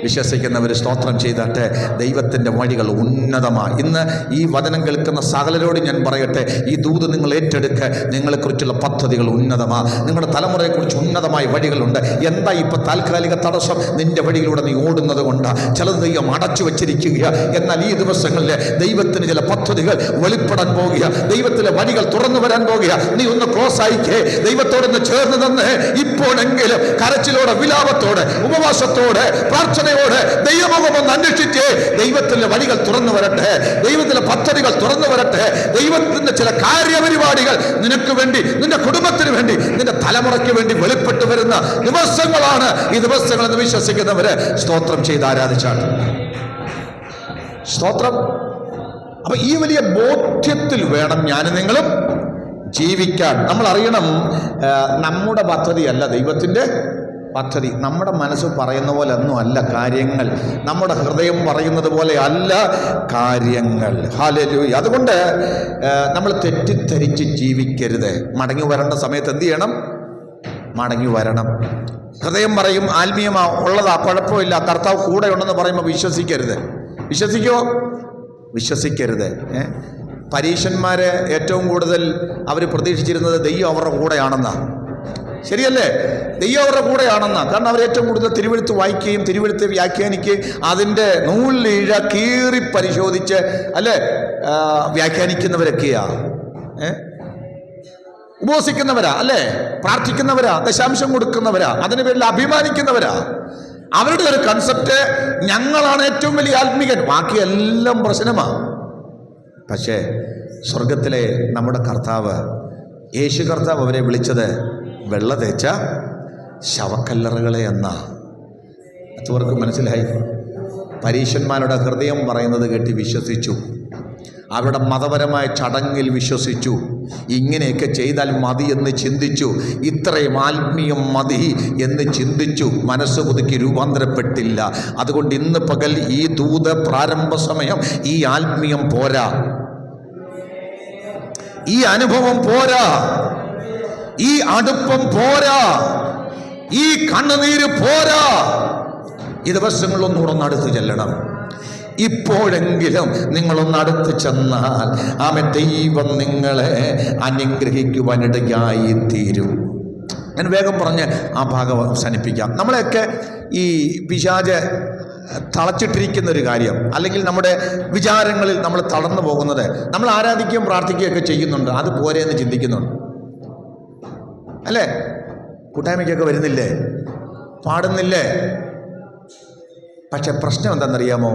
വിശ്വസിക്കുന്നവർ സ്തോത്രം ചെയ്തിട്ട് ദൈവത്തിൻ്റെ വഴികൾ ഉന്നതമാണ്. ഇന്ന് ഈ വചനം കേൾക്കുന്ന സകലരോട് ഞാൻ പറയട്ടെ, ഈ ദൂത് നിങ്ങൾ ഏറ്റെടുക്കുക. നിങ്ങളെക്കുറിച്ചുള്ള പദ്ധതികൾ ഉന്നതമാണ്. നിങ്ങളുടെ തലമുറയെക്കുറിച്ച് ഉന്നതമായ വഴികളുണ്ട്. എന്താ ഇപ്പോൾ താൽക്കാലിക തടസ്സം? നിൻ്റെ വഴിയിലൂടെ നീ ഓടുന്നത് കൊണ്ടാണ്. ചിലത് ദൈവം അടച്ചു വച്ചിരിക്കുക. എന്നാൽ ഈ ദിവസങ്ങളിൽ ദൈവത്തിന് ചില പദ്ധതികൾ വെളിപ്പെടാൻ പോകുക. ദൈവത്തിലെ വഴികൾ തുറന്നു വരാൻ പോകുക. നീ ഒന്ന് ക്ലോസ് ആയിക്കേ. ദൈവത്തോടൊന്ന് ചേർന്ന് നിന്ന് ഇപ്പോഴെങ്കിലും കരച്ചിലോടെ, വിലാപത്തോടെ, ഉപവാസത്തോടെ, പ്രാർത്ഥനയോടെ ദൈവസഭയോട് ദൈവമുഖം ഒന്ന് അന്വേഷിച്ച് ദൈവത്തിന്റെ വഴികൾ തുറന്നു വരട്ടെ, ദൈവത്തിന്റെ പദ്ധതികൾ തുറന്നു വരട്ടെ, ദൈവത്തിന്റെ ചില കാര്യപരിപാടികൾ നിനക്ക് വേണ്ടി, നിന്റെ കുടുംബത്തിന് വേണ്ടി, നിന്റെ തലമുറയ്ക്ക് വേണ്ടി വെളിപ്പെട്ടു വരുന്ന ദിവസങ്ങളാണ് ഈ ദിവസങ്ങളെന്ന് വിശ്വസിക്കുന്നവര് സ്തോത്രം ചെയ്ത് ആരാധിച്ചാണ്. സ്തോത്രം. അപ്പൊ ഈ വലിയ ബോധ്യത്തിൽ വേണം ഞാനും നിങ്ങളും ജീവിക്കാൻ. നമ്മൾ അറിയണം, നമ്മുടെ പദ്ധതിയല്ല ദൈവത്തിൻ്റെ പദ്ധതി. നമ്മുടെ മനസ്സ് പറയുന്ന പോലെ ഒന്നും അല്ല കാര്യങ്ങൾ, നമ്മുടെ ഹൃദയം പറയുന്നത് പോലെ അല്ല കാര്യങ്ങൾ. ഹല്ലേലൂയ. അതുകൊണ്ട് നമ്മൾ തെറ്റിദ്ധരിച്ച് ജീവിക്കരുത്. മടങ്ങി വരേണ്ട സമയത്ത് എന്ത് ചെയ്യണം? മടങ്ങി വരണം. ഹൃദയം പറയും ആത്മീയമാ ഉള്ളതാ, കുഴപ്പമില്ല, കർത്താവ് കൂടെ ഉണ്ടെന്ന് പറയുമ്പോൾ വിശ്വസിക്കരുത്. വിശ്വസിക്കോ? വിശ്വസിക്കരുത്. പരീക്ഷന്മാരെ ഏറ്റവും കൂടുതൽ അവർ പ്രതീക്ഷിച്ചിരുന്നത് ദൈവം അവരുടെ കൂടെയാണെന്നാ. ശരിയല്ലേ? ദൈവം അവരുടെ കൂടെയാണെന്നാ. കാരണം അവർ ഏറ്റവും കൂടുതൽ തിരുവെഴുത്ത് വായിക്കുകയും തിരുവെഴുത്ത് വ്യാഖ്യാനിക്കുകയും അതിൻ്റെ നൂലിഴ കീറി പരിശോധിച്ച് അല്ലേ വ്യാഖ്യാനിക്കുന്നവരൊക്കെയാ. ഉപവസിക്കുന്നവരാ അല്ലേ, പ്രാർത്ഥിക്കുന്നവരാ, ദശാംശം കൊടുക്കുന്നവരാ, അതിന് പേരിൽ അഭിമാനിക്കുന്നവരാ. അവരുടെ ഒരു കൺസെപ്റ്റ് ഞങ്ങളാണ് ഏറ്റവും വലിയ ആത്മീകൻ, ബാക്കിയെല്ലാം പ്രശ്നമാണ്. പക്ഷേ സ്വർഗത്തിലെ നമ്മുടെ കർത്താവ്, യേശു കർത്താവ് അവരെ വിളിച്ചത് വെള്ള തേച്ച ശവക്കല്ലറുകളെ എന്നാ. അതുവർക്ക് മനസ്സിലായി. പരീശന്മാരുടെ ഹൃദയം പറയുന്നത് കേട്ട് വിശ്വസിച്ചു, അവരുടെ മതപരമായ ചടങ്ങിൽ വിശ്വസിച്ചു, ഇങ്ങനെയൊക്കെ ചെയ്താൽ മതി എന്ന് ചിന്തിച്ചു, ഇത്രയും ആത്മീയം മതി എന്ന് ചിന്തിച്ചു, മനസ്സ് പുതുക്കി രൂപാന്തരപ്പെട്ടില്ല. അതുകൊണ്ട് ഇന്ന് പകൽ ഈ ദൂത പ്രാരംഭ സമയം ഈ ആത്മീയം പോരാ, ഈ അനുഭവം പോരാ, ഈ അടുപ്പം പോരാ, ഈ കണ്ണുനീര് പോരാ. ഈ ദിവസങ്ങളിലൊന്നുകൂടെ അടുത്ത് ചെല്ലണം. ഇപ്പോഴെങ്കിലും നിങ്ങളൊന്ന് അടുത്ത് ചെന്നാൽ ദൈവം നിങ്ങളെ അനുഗ്രഹിക്കുവാനിടയായി തീരും. ഞാൻ വേഗം പറഞ്ഞ് ആ ഭാഗം അവസാനിപ്പിക്കാം. നമ്മളെയൊക്കെ ഈ പിശാച് തളച്ചിട്ടിരിക്കുന്ന ഒരു കാര്യം, അല്ലെങ്കിൽ നമ്മുടെ വിചാരങ്ങളിൽ നമ്മൾ തളർന്നു പോകുന്നത്, നമ്മൾ ആരാധിക്കുകയും പ്രാർത്ഥിക്കുകയൊക്കെ ചെയ്യുന്നുണ്ട്, അത് പോരെ എന്ന് ചിന്തിക്കുന്നുണ്ട് അല്ലേ? കൂട്ടായ്മയ്ക്കൊക്കെ വരുന്നില്ലേ, പാടുന്നില്ലേ? പക്ഷെ പ്രശ്നം എന്താണെന്നറിയാമോ?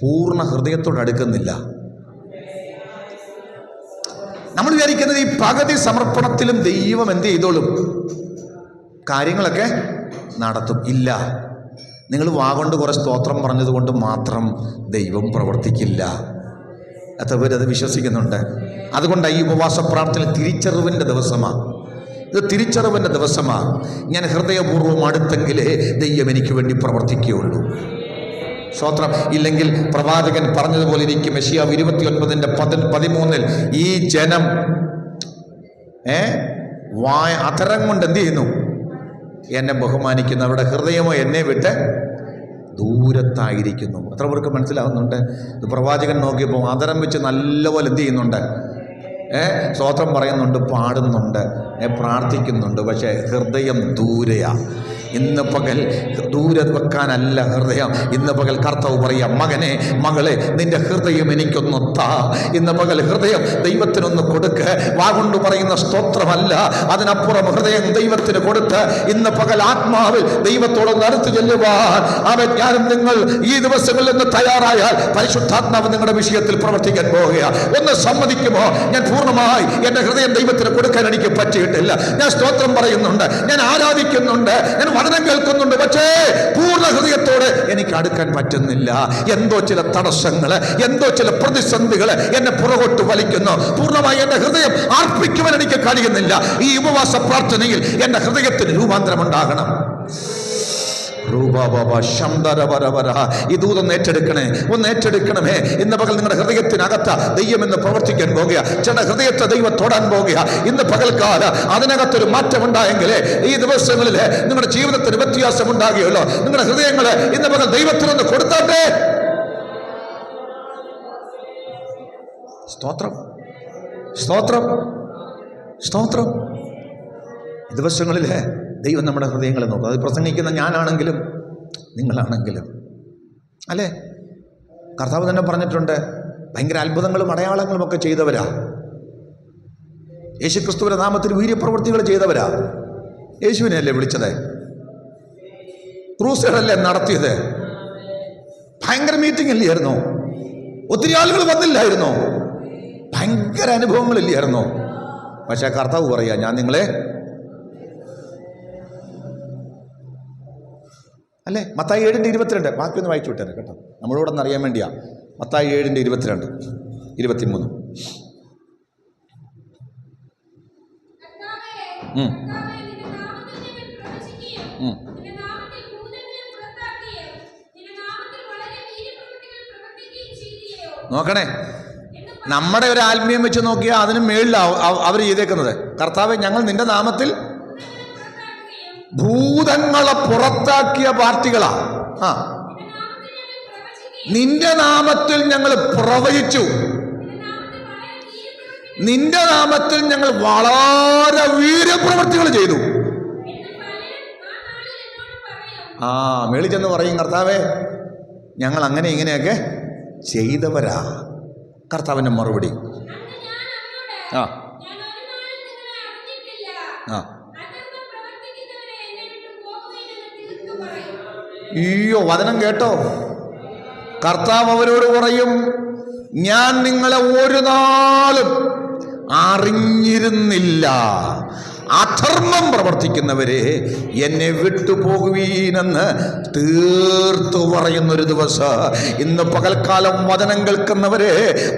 പൂർണ്ണ ഹൃദയത്തോട് അടുക്കുന്നില്ല. നമ്മൾ വിചാരിക്കുന്നത് ഈ പകുതി സമർപ്പണത്തിലും ദൈവം എന്ത് ചെയ്തോളും, കാര്യങ്ങളൊക്കെ നടത്തും. ഇല്ല, നിങ്ങൾ വാഗൊണ്ട് കുറെ സ്തോത്രം പറഞ്ഞതുകൊണ്ട് മാത്രം ദൈവം പ്രവർത്തിക്കില്ല. എത്ര പേരത് വിശ്വസിക്കുന്നുണ്ട്? അതുകൊണ്ട് ഈ ഉപവാസ പ്രാർത്ഥന തിരിച്ചറിവിൻ്റെ ദിവസമാണ്. ഇത് തിരിച്ചറിവിൻ്റെ ദിവസമാണ്. ഞാൻ ഹൃദയപൂർവ്വം അടുത്തെങ്കിലേ ദൈവം എനിക്ക് വേണ്ടി പ്രവർത്തിക്കുകയുള്ളൂ. സ്തോത്രം. ഇല്ലെങ്കിൽ പ്രവാചകൻ പറഞ്ഞതുപോലെ ഇരിക്കും. യെശയ്യാവ് 29:13 ഈ ജനം അധരം കൊണ്ട് എന്ത് ചെയ്യുന്നു? എന്നെ ബഹുമാനിക്കുന്നു, അവരുടെ ഹൃദയമോ എന്നെ വിട്ട് ദൂരത്തായിരിക്കുന്നു. എത്ര പേർക്ക് മനസ്സിലാകുന്നുണ്ട്? ഇത് പ്രവാചകൻ നോക്കിയപ്പോൾ അധരം വെച്ച് നല്ലപോലെ എന്ത് ചെയ്യുന്നുണ്ട്? സ്തോത്രം പറയുന്നുണ്ട്, പാടുന്നുണ്ട്, പ്രാർത്ഥിക്കുന്നുണ്ട്, പക്ഷേ ഹൃദയം ദൂരെയാ. ഇന്ന് പകൽ ദൂരെ വെക്കാനല്ല ഹൃദയം. ഇന്ന് പകൽ കർത്താവ് പറയാം, മകനെ മകളെ നിന്റെ ഹൃദയം എനിക്കൊന്ന് താ. ഇന്ന് പകൽ ഹൃദയം ദൈവത്തിനൊന്ന് കൊടുക്ക്. വാഗൊണ്ട് പറയുന്ന സ്തോത്രമല്ല, അതിനപ്പുറം ഹൃദയം ദൈവത്തിന് കൊടുത്ത് ഇന്ന് പകൽ ആത്മാവിൽ ദൈവത്തോടൊന്ന് അടുത്ത് ചെല്ലുവാൻ ഞാനും നിങ്ങൾ ഈ ദിവസങ്ങളിൽ നിന്ന് തയ്യാറായാൽ പരിശുദ്ധാത്മാവ് നിങ്ങളുടെ വിഷയത്തിൽ പ്രവർത്തിക്കാൻ പോവുകയാണ്. ഒന്ന് സമ്മതിക്കുമോ? ഞാൻ പൂർണ്ണമായി എൻ്റെ ഹൃദയം ദൈവത്തിന് കൊടുക്കാൻ എനിക്ക് പറ്റിയിട്ടില്ല. ഞാൻ സ്തോത്രം പറയുന്നുണ്ട്, ഞാൻ ആരാധിക്കുന്നുണ്ട്, ഞാൻ വചനം കേൾക്കുന്നുണ്ട്, പക്ഷേ പൂർണ്ണ ഹൃദയത്തോടെ എനിക്ക് അടുക്കാൻ പറ്റുന്നില്ല. എന്തോ ചില തടസ്സങ്ങൾ, എന്തോ ചില പ്രതിസന്ധികൾ എന്നെ പുറകോട്ട് വലിക്കുന്നു. പൂർണ്ണമായി എൻ്റെ ഹൃദയം അർപ്പിക്കുവാൻ എനിക്ക് കഴിയുന്നില്ല. ഈ ഉപവാസ പ്രാർത്ഥനയിൽ എൻ്റെ ഹൃദയത്തിന് രൂപാന്തരം ഉണ്ടാകണം. ഈ ദൂതൊന്ന് ഏറ്റെടുക്കണേ, ഒന്ന് ഏറ്റെടുക്കണമേ. ഇന്ന് പകൽ നിങ്ങളുടെ ഹൃദയത്തിനകത്ത് ദൈവം എന്ന് പ്രവർത്തിക്കാൻ പോകുക. ചില ഹൃദയത്തെ ദൈവം തൊടാൻ പോകുക. ഇന്ന് പകൽക്കാല അതിനകത്തൊരു മാറ്റം ഉണ്ടായെങ്കിലേ ഈ ദിവസങ്ങളിൽ നിങ്ങളുടെ ജീവിതത്തിന് വ്യത്യാസം ഉണ്ടാകുകയുള്ളൂ. നിങ്ങളുടെ ഹൃദയങ്ങളെ ഇന്ന് പകൽ ദൈവത്തിനൊന്ന് കൊടുത്താട്ടെ. സ്തോത്രം, സ്തോത്രം, സ്തോത്രം. ദിവസങ്ങളിൽ ദൈവം നമ്മുടെ ഹൃദയങ്ങളെ നോക്കും. അത് പ്രസംഗിക്കുന്ന ഞാനാണെങ്കിലും നിങ്ങളാണെങ്കിലും അല്ലേ? കർത്താവ് തന്നെ പറഞ്ഞിട്ടുണ്ട്, ഭയങ്കര അത്ഭുതങ്ങളും അടയാളങ്ങളും ഒക്കെ ചെയ്തവരാ. യേശുക്രിസ്തുവിന്റെ നാമത്തിൽ വീര്യപ്രവൃത്തികൾ ചെയ്തവരാ. യേശുവിനെയല്ലേ വിളിച്ചത്? ക്രൂസേഡല്ലേ നടത്തിയത്? ഭയങ്കര മീറ്റിംഗ് ഇല്ലായിരുന്നോ? ഒത്തിരി ആളുകൾ വന്നില്ലായിരുന്നോ? ഭയങ്കര അനുഭവങ്ങളില്ലായിരുന്നോ? പക്ഷെ കർത്താവ് പറയാ, ഞാൻ നിങ്ങളെ അല്ലേ. മത്തായി 7:22 ബാക്കിയൊന്ന് വായിച്ചു വിട്ടേനെ കേട്ടോ, നമ്മളോട് ഒന്ന് അറിയാൻ വേണ്ടിയാ. മത്തായി 7:22, 23. നോക്കണേ, നമ്മുടെ ഒരു ആത്മീയം വെച്ച് നോക്കിയാൽ അതിന് മേളിലാണ് അവർ ചെയ്തേക്കുന്നത്. കർത്താവേ, ഞങ്ങൾ നിന്റെ നാമത്തിൽ ഭൂതങ്ങളെ പുറത്താക്കിയ പാർട്ടികളാ. നിന്റെ നാമത്തിൽ ഞങ്ങൾ പ്രവചിച്ചു, നിന്റെ നാമത്തിൽ ഞങ്ങൾ വളരെ വീര്യപ്രവൃത്തികൾ ചെയ്തു. മേളി ചെന്ന് പറയും, കർത്താവേ, ഞങ്ങൾ അങ്ങനെ ഇങ്ങനെയൊക്കെ ചെയ്തവരാ. കർത്താവിൻ്റെ മറുപടി, ആ ആ അയ്യോ, വചനം കേട്ടോ. കർത്താവ് അവരോട് പറയും, ഞാൻ നിങ്ങളെ ഒരു നാളും അറിഞ്ഞിരുന്നില്ല. അധർമ്മം പ്രവർത്തിക്കുന്നവരെ എന്നെ വിട്ടുപോകുവീനെന്ന് തീർത്തു പറയുന്നൊരു ദിവസം. ഇന്ന് പകൽക്കാലം വചനം കേൾക്കുന്നവരെ,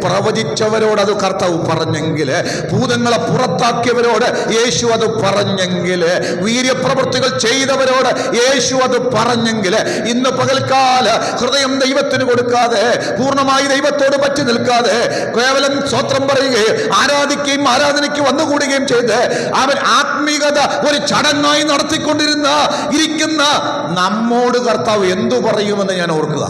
പ്രവചിച്ചവരോട് അത് കർത്താവ് പറഞ്ഞെങ്കിൽ, ഭൂതങ്ങളെ പുറത്താക്കിയവരോട് യേശു അത് പറഞ്ഞെങ്കിൽ, വീര്യപ്രവൃത്തികൾ ചെയ്തവരോട് യേശു അത് പറഞ്ഞെങ്കിൽ, ഇന്ന് പകൽക്കാല ഹൃദയം ദൈവത്തിന് കൊടുക്കാതെ, പൂർണ്ണമായി ദൈവത്തോട് പറ്റി നിൽക്കാതെ, കേവലം സ്വത്രം പറയുകയും ആരാധിക്കുകയും ആരാധനയ്ക്ക് വന്നുകൂടുകയും ചെയ്ത് അവൻ ആത്മീകത ഒരു ചടങ്ങായി ഇരിക്കുന്ന നമ്മോട് കർത്താവ് എന്തു പറയുമെന്ന് ഞാൻ ഓർക്കുക.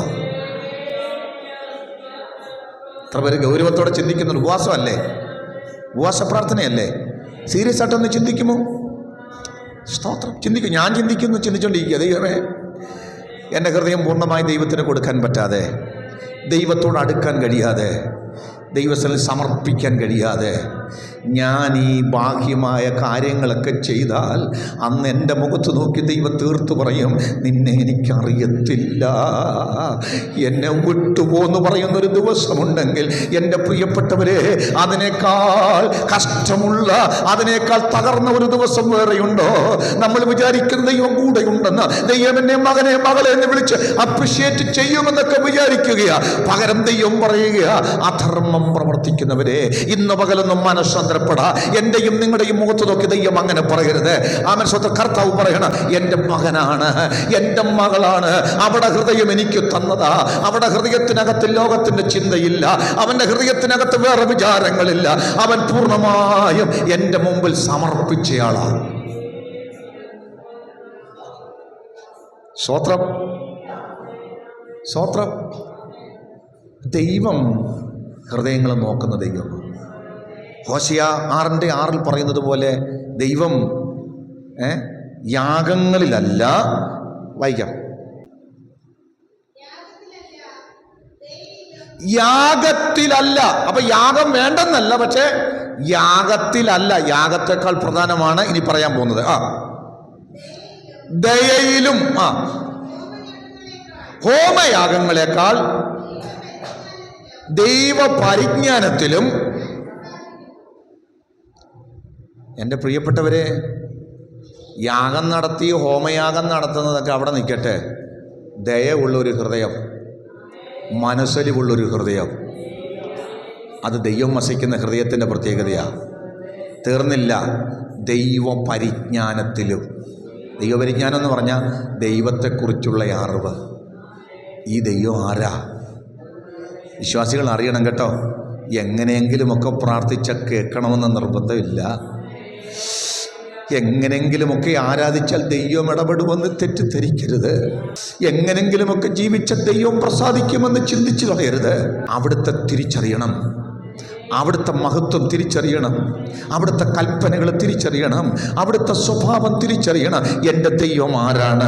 എത്ര പേര് ഗൗരവത്തോടെ ചിന്തിക്കുന്ന ഉപവാസമല്ലേ, ഉപവാസ പ്രാർത്ഥനയല്ലേ? സീരിയസ് ആയിട്ടൊന്ന് ചിന്തിക്കുമോ? സ്തോത്രം. ചിന്തിക്കും. ഞാൻ ചിന്തിച്ചുകൊണ്ടിരിക്കുക, ദൈവമേ, എൻ്റെ ഹൃദയം പൂർണ്ണമായി ദൈവത്തിന് കൊടുക്കാൻ പറ്റാതെ, ദൈവത്തോട് അടുക്കാൻ കഴിയാതെ, ദൈവസ്ഥലിൽ സമർപ്പിക്കാൻ കഴിയാതെ ഞാൻ ഈ ബാഹ്യമായ കാര്യങ്ങളൊക്കെ ചെയ്താൽ അന്ന് എൻ്റെ മുഖത്ത് നോക്കി ദൈവം തീർത്തു പറയും, നിന്നെ എനിക്കറിയത്തില്ല, എന്നെ വിട്ടുപോന്ന് പറയുന്നൊരു ദിവസമുണ്ടെങ്കിൽ എൻ്റെ പ്രിയപ്പെട്ടവരെ, അതിനേക്കാൾ കഷ്ടമുള്ള, അതിനേക്കാൾ തകർന്ന ഒരു ദിവസം വേറെയുണ്ടോ? നമ്മൾ വിചാരിക്കുന്ന ദൈവം കൂടെയുണ്ടെന്ന്, ദൈവം എന്നെ മകനെ മകളെ എന്ന് വിളിച്ച് അപ്രിഷ്യേറ്റ് ചെയ്യുമെന്നൊക്കെ വിചാരിക്കുകയാ. പകരം ദൈവം പറയുക, അധർമ്മം പ്രവർത്തിക്കുന്നവരെ ഇന്ന് പകലൊന്നും മനസ്സന്തരപ്പെടാ. എന്റെയും നിങ്ങളുടെയും മുഖത്ത് നോക്കി ദൈവം അങ്ങനെ പറയരുത്. ആമേൻ. സ്വന്തം കർത്താവ് പറയണം, എൻ്റെ മകനാണ്, എൻ്റെ മകളാണ്, അവിടെ ഹൃദയം എനിക്ക് തന്നതാ. അവിടെ ഹൃദയത്തിനകത്ത് ലോകത്തിന്റെ ചിന്തയില്ല, അവന്റെ ഹൃദയത്തിനകത്ത് വേറെ വിചാരങ്ങളില്ല. അവൻ പൂർണ്ണമായും എൻ്റെ മുമ്പിൽ സമർപ്പിച്ചയാളാണ്. സ്തോത്രം, സ്തോത്രം. ദൈവം ഹൃദയങ്ങളെ നോക്കുന്ന ദൈവം. ഹോശേയ 6:6 പറയുന്നത് പോലെ ദൈവം യാഗങ്ങളിലല്ല, വായിക്കാം, യാഗത്തിലല്ല. അപ്പൊ യാഗം വേണ്ടെന്നല്ല, പക്ഷെ യാഗത്തിലല്ല. യാഗത്തെക്കാൾ പ്രധാനമാണ് ഇനി പറയാൻ പോകുന്നത്. ദയയിലും, ഹോമയാഗങ്ങളെക്കാൾ ദൈവപരിജ്ഞാനത്തിലും. എൻ്റെ പ്രിയപ്പെട്ടവരെ, യാഗം നടത്തി ഹോമയാഗം നടത്തുന്നതൊക്കെ അവിടെ നിൽക്കട്ടെ. ദയ ഉള്ളൊരു ഹൃദയം, മനസ്സലിവുള്ളൊരു ഹൃദയം, അത് ദൈവം വസിക്കുന്ന ഹൃദയത്തിൻ്റെ പ്രത്യേകതയാണ്. തീർന്നില്ല, ദൈവപരിജ്ഞാനത്തിലും. ദൈവപരിജ്ഞാനം എന്ന് പറഞ്ഞാൽ ദൈവത്തെക്കുറിച്ചുള്ള അറിവ്. ഈ ദൈവം ആരാ? വിശ്വാസികൾ അറിയണം കേട്ടോ. എങ്ങനെയെങ്കിലുമൊക്കെ പ്രാർത്ഥിച്ച കേൾക്കണമെന്ന് നിർബന്ധമില്ല. എങ്ങനെങ്കിലുമൊക്കെ ആരാധിച്ചാൽ ദൈവം ഇടപെടുമെന്ന് തെറ്റിദ്ധരിക്കരുത്. എങ്ങനെങ്കിലുമൊക്കെ ജീവിച്ച ദൈവം പ്രസാദിക്കുമെന്ന് ചിന്തിച്ചു കളയരുത്. അവിടുത്തെ തിരിച്ചറിയണം. അവിടുത്തെ മഹത്വം തിരിച്ചറിയണം, അവിടുത്തെ കൽപ്പനകൾ തിരിച്ചറിയണം, അവിടുത്തെ സ്വഭാവം തിരിച്ചറിയണം. എൻ്റെ ദൈവം ആരാണ്?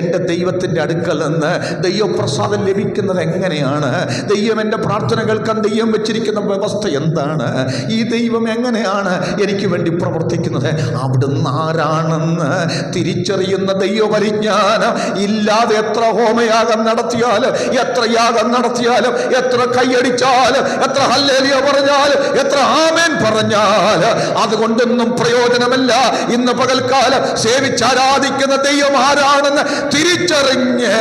എൻ്റെ ദൈവത്തിൻ്റെ അടുക്കൽ നിന്ന് ദൈവപ്രസാദം ലഭിക്കുന്നത് എങ്ങനെയാണ്? ദൈവം എൻ്റെ പ്രാർത്ഥന കേൾക്കാൻ ദൈവം വെച്ചിരിക്കുന്ന വ്യവസ്ഥ എന്താണ്? ഈ ദൈവം എങ്ങനെയാണ് എനിക്ക് വേണ്ടി പ്രവർത്തിക്കുന്നത്? അവിടുന്ന് ആരാണെന്ന് തിരിച്ചറിയുന്ന ദൈവപരിജ്ഞാനം ഇല്ലാതെ എത്ര ഹോമയാഗം നടത്തിയാലും, എത്ര യാഗം നടത്തിയാലും, എത്ര കൈയടിച്ചാലും, എത്ര ഹല്ലേലൂയ പറഞ്ഞാലും, എത്ര ആമേൻ പറഞ്ഞാലും അതുകൊണ്ടൊന്നും പ്രയോജനമില്ല. ഇന്ന് പകൽക്കാലം സേവിച്ചാരാധിക്കുന്ന ദൈവം ആരാണെന്ന് തിരിച്ചറിഞ്ഞ്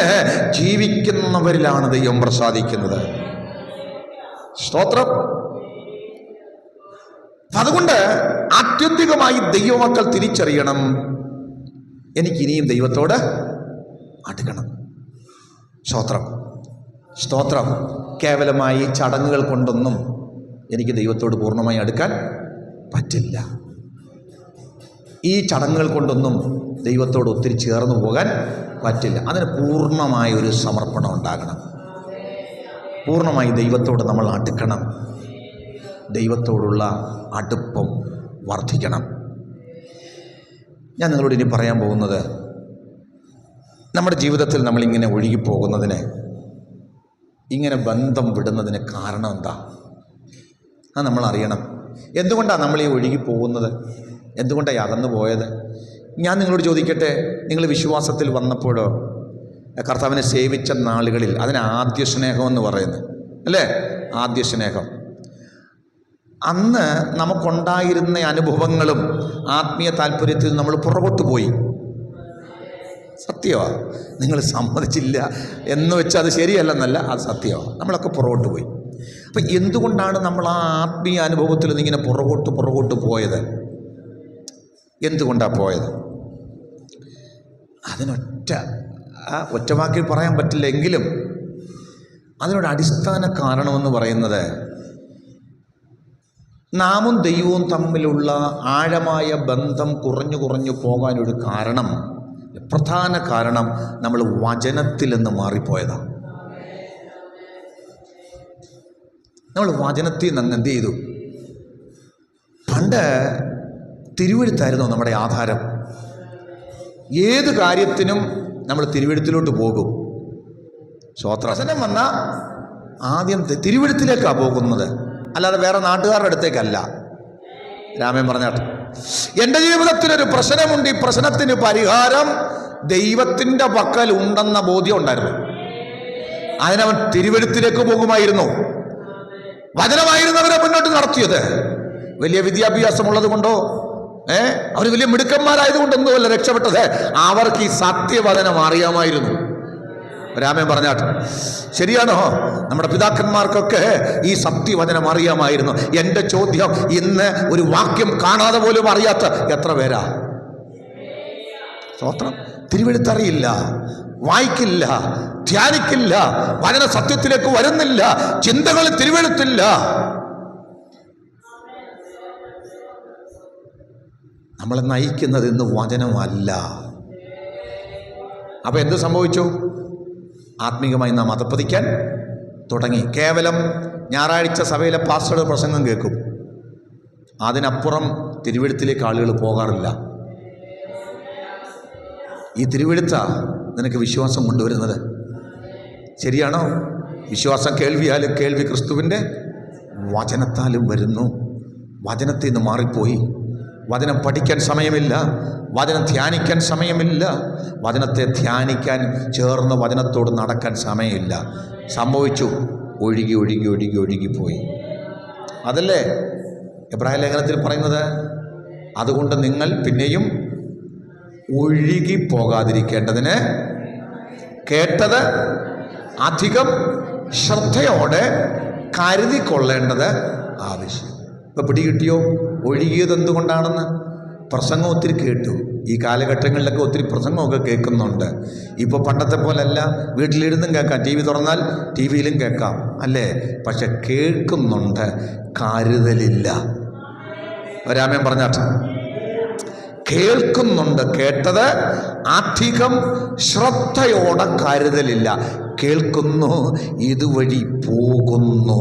ജീവിക്കുന്നവരിലാണ് ദൈവം പ്രസാദിക്കുന്നത്. സ്തോത്രം. അതുകൊണ്ട് ആത്യന്തികമായി ദൈവമക്കൾ തിരിച്ചറിയണം, എനിക്കിനിയും ദൈവത്തോട് അടുക്കണം. സ്തോത്രം, സ്തോത്രം. കേവലമായി ചടങ്ങുകൾ കൊണ്ടൊന്നും എനിക്ക് ദൈവത്തോട് പൂർണ്ണമായി അടുക്കാൻ പറ്റില്ല. ഈ ചടങ്ങുകൾ കൊണ്ടൊന്നും ദൈവത്തോട് ഒത്തിരി ചേർന്ന് പോകാൻ പറ്റില്ല. അതിന് പൂർണ്ണമായ ഒരു സമർപ്പണം ഉണ്ടാകണം. പൂർണ്ണമായി ദൈവത്തോട് നമ്മൾ അടുക്കണം. ദൈവത്തോടുള്ള അടുപ്പം വർദ്ധിക്കണം. ഞാൻ നിങ്ങളോട് ഇനി പറയാൻ പോകുന്നത്, നമ്മുടെ ജീവിതത്തിൽ നമ്മളിങ്ങനെ ഒഴുകിപ്പോകുന്നതിന്, ഇങ്ങനെ ബന്ധം വിടുന്നതിന് കാരണം എന്താ? അത് നമ്മൾ അറിയണം. എന്തുകൊണ്ടാണ് നമ്മൾ ഈ ഒഴുകി പോകുന്നത്? എന്തുകൊണ്ടാണ് അകന്നു പോയത്? ഞാൻ നിങ്ങളോട് ചോദിക്കട്ടെ, നിങ്ങൾ വിശ്വാസത്തിൽ വന്നപ്പോഴോ കർത്താവിനെ സേവിച്ച നാളുകളിൽ, അതിന് ആദ്യ സ്നേഹമെന്ന് പറയുന്നത് അല്ലേ? ആദ്യ സ്നേഹം. അന്ന് നമുക്കുണ്ടായിരുന്ന അനുഭവങ്ങളും ആത്മീയ താല്പര്യത്തിൽ നമ്മൾ പുറകോട്ട് പോയി. സത്യമാണ്. നിങ്ങൾ സമ്മതിച്ചില്ല എന്ന് വെച്ചാൽ അത് ശരിയല്ലെന്നല്ല, അത് സത്യമാണ്. നമ്മളൊക്കെ പുറകോട്ട് പോയി. അപ്പം എന്തുകൊണ്ടാണ് നമ്മൾ ആ ആത്മീയ അനുഭവത്തിൽ നിന്നിങ്ങനെ പുറകോട്ട് പോയത്? എന്തുകൊണ്ടാണ് പോയത്? ഒറ്റ വാക്കിൽ പറയാൻ പറ്റില്ല, എങ്കിലും അതിനൊരു അടിസ്ഥാന കാരണമെന്ന് പറയുന്നത്, നാമും ദൈവവും തമ്മിലുള്ള ആഴമായ ബന്ധം കുറഞ്ഞു പോകാനൊരു കാരണം, പ്രധാന കാരണം നമ്മൾ വചനത്തിൽ നിന്ന് മാറിപ്പോയതാണ്. നമ്മൾ വചനത്തിൽ നിന്ന് എന്ത് ചെയ്തു? പണ്ട് തിരുവെഴുത്തായിരുന്നു നമ്മുടെ ആധാരം. ഏത് കാര്യത്തിനും നമ്മൾ തിരുവെഴുത്തിലോട്ട് പോകും. സ്വത്രസനം വന്നാൽ ആദ്യം തിരുവെഴുത്തിലേക്കാണ് പോകുന്നത്, അല്ലാതെ വേറെ നാട്ടുകാരുടെ അടുത്തേക്കല്ല. രാമൻ പറഞ്ഞാട്ട്, എൻ്റെ ജീവിതത്തിലൊരു പ്രശ്നമുണ്ട്, ഈ പ്രശ്നത്തിന് പരിഹാരം ദൈവത്തിൻ്റെ പക്കൽ ഉണ്ടെന്ന ബോധ്യം ഉണ്ടായിരുന്നു. അതിനവൻ തിരുവെഴുത്തിലേക്ക് പോകുമായിരുന്നു. വചനമായിരുന്നവരെ മുന്നോട്ട് നടത്തിയത്. വലിയ വിദ്യാഭ്യാസമുള്ളത് കൊണ്ടോ അവർ വലിയ മിടുക്കന്മാരായതുകൊണ്ടൊന്നുമല്ല രക്ഷപ്പെട്ടത്, അവർക്ക് ഈ സത്യവചനം അറിയാമായിരുന്നു. രാമൻ പറഞ്ഞാട്ട് ശരിയാണോ? നമ്മുടെ പിതാക്കന്മാർക്കൊക്കെ ഈ സത്യവചനം അറിയാമായിരുന്നു. എൻ്റെ ചോദ്യം, ഇന്ന് ഒരു വാക്യം കാണാതെ പോലും അറിയാത്ത എത്ര പേരാ? സ്തോത്രം. തിരുവെഴുത്തറിയില്ല, വായിക്കില്ല, ധ്യാനിക്കില്ല, വചന സത്യത്തിലേക്ക് വരുന്നില്ല, ചിന്തകൾ തിരുവെഴുത്തില്ല. നമ്മളെ നയിക്കുന്നത് ഇന്ന് വചനമല്ല. അപ്പോൾ എന്ത് സംഭവിച്ചു? ആത്മീകമായി നാം അധപ്പതിക്കാൻ തുടങ്ങി. കേവലം ഞായറാഴ്ച സഭയിലെ പാസ്റ്ററുടെ പ്രസംഗം കേൾക്കും, അതിനപ്പുറം തിരുവെഴുത്തിലേക്ക് ആളുകൾ പോകാറില്ല. ഈ തിരുവെഴുത്ത നിനക്ക് വിശ്വാസം കൊണ്ടുവരുന്നത്. ശരിയാണോ? വിശ്വാസം കേൾവിയാലും കേൾവി ക്രിസ്തുവിൻ്റെ വചനത്താലും വരുന്നു. വചനത്തിൽ നിന്ന് മാറിപ്പോയി. വചനം പഠിക്കാൻ സമയമില്ല, വചനം ധ്യാനിക്കാൻ സമയമില്ല, വചനത്തെ ധ്യാനിക്കാൻ ചേർന്ന് വചനത്തോട് നടക്കാൻ സമയമില്ല. സംഭവിച്ചു, ഒഴുകിപ്പോയി. അതല്ലേ എബ്രായ ലേഖനത്തിൽ പറയുന്നത്? അതുകൊണ്ട് നിങ്ങൾ പിന്നെയും ഒഴുകിപ്പോകാതിരിക്കേണ്ടതിന് കേട്ടത് അധികം ശ്രദ്ധയോടെ കരുതിക്കൊള്ളേണ്ടത് ആവശ്യം. ഇപ്പം പിടികിട്ടിയോ ഒഴുകിയത് എന്തുകൊണ്ടാണെന്ന്? പ്രസംഗം ഒത്തിരി കേട്ടു. ഈ കാലഘട്ടങ്ങളിലൊക്കെ ഒത്തിരി പ്രസംഗമൊക്കെ കേൾക്കുന്നുണ്ട്. ഇപ്പോൾ പണ്ടത്തെ പോലല്ല, വീട്ടിലിരുന്നും കേൾക്കാം, ടി വി തുറന്നാൽ ടി വിയിലും കേൾക്കാം, അല്ലേ? പക്ഷെ കേൾക്കുന്നുണ്ട്, കരുതലില്ല. രാമൻ പറഞ്ഞാട്ട് കേൾക്കുന്നുണ്ട്, കേട്ടത് അധികം ശ്രദ്ധയോടെ കരുതലില്ല. കേൾക്കുന്നു, ഇതുവഴി പോകുന്നു.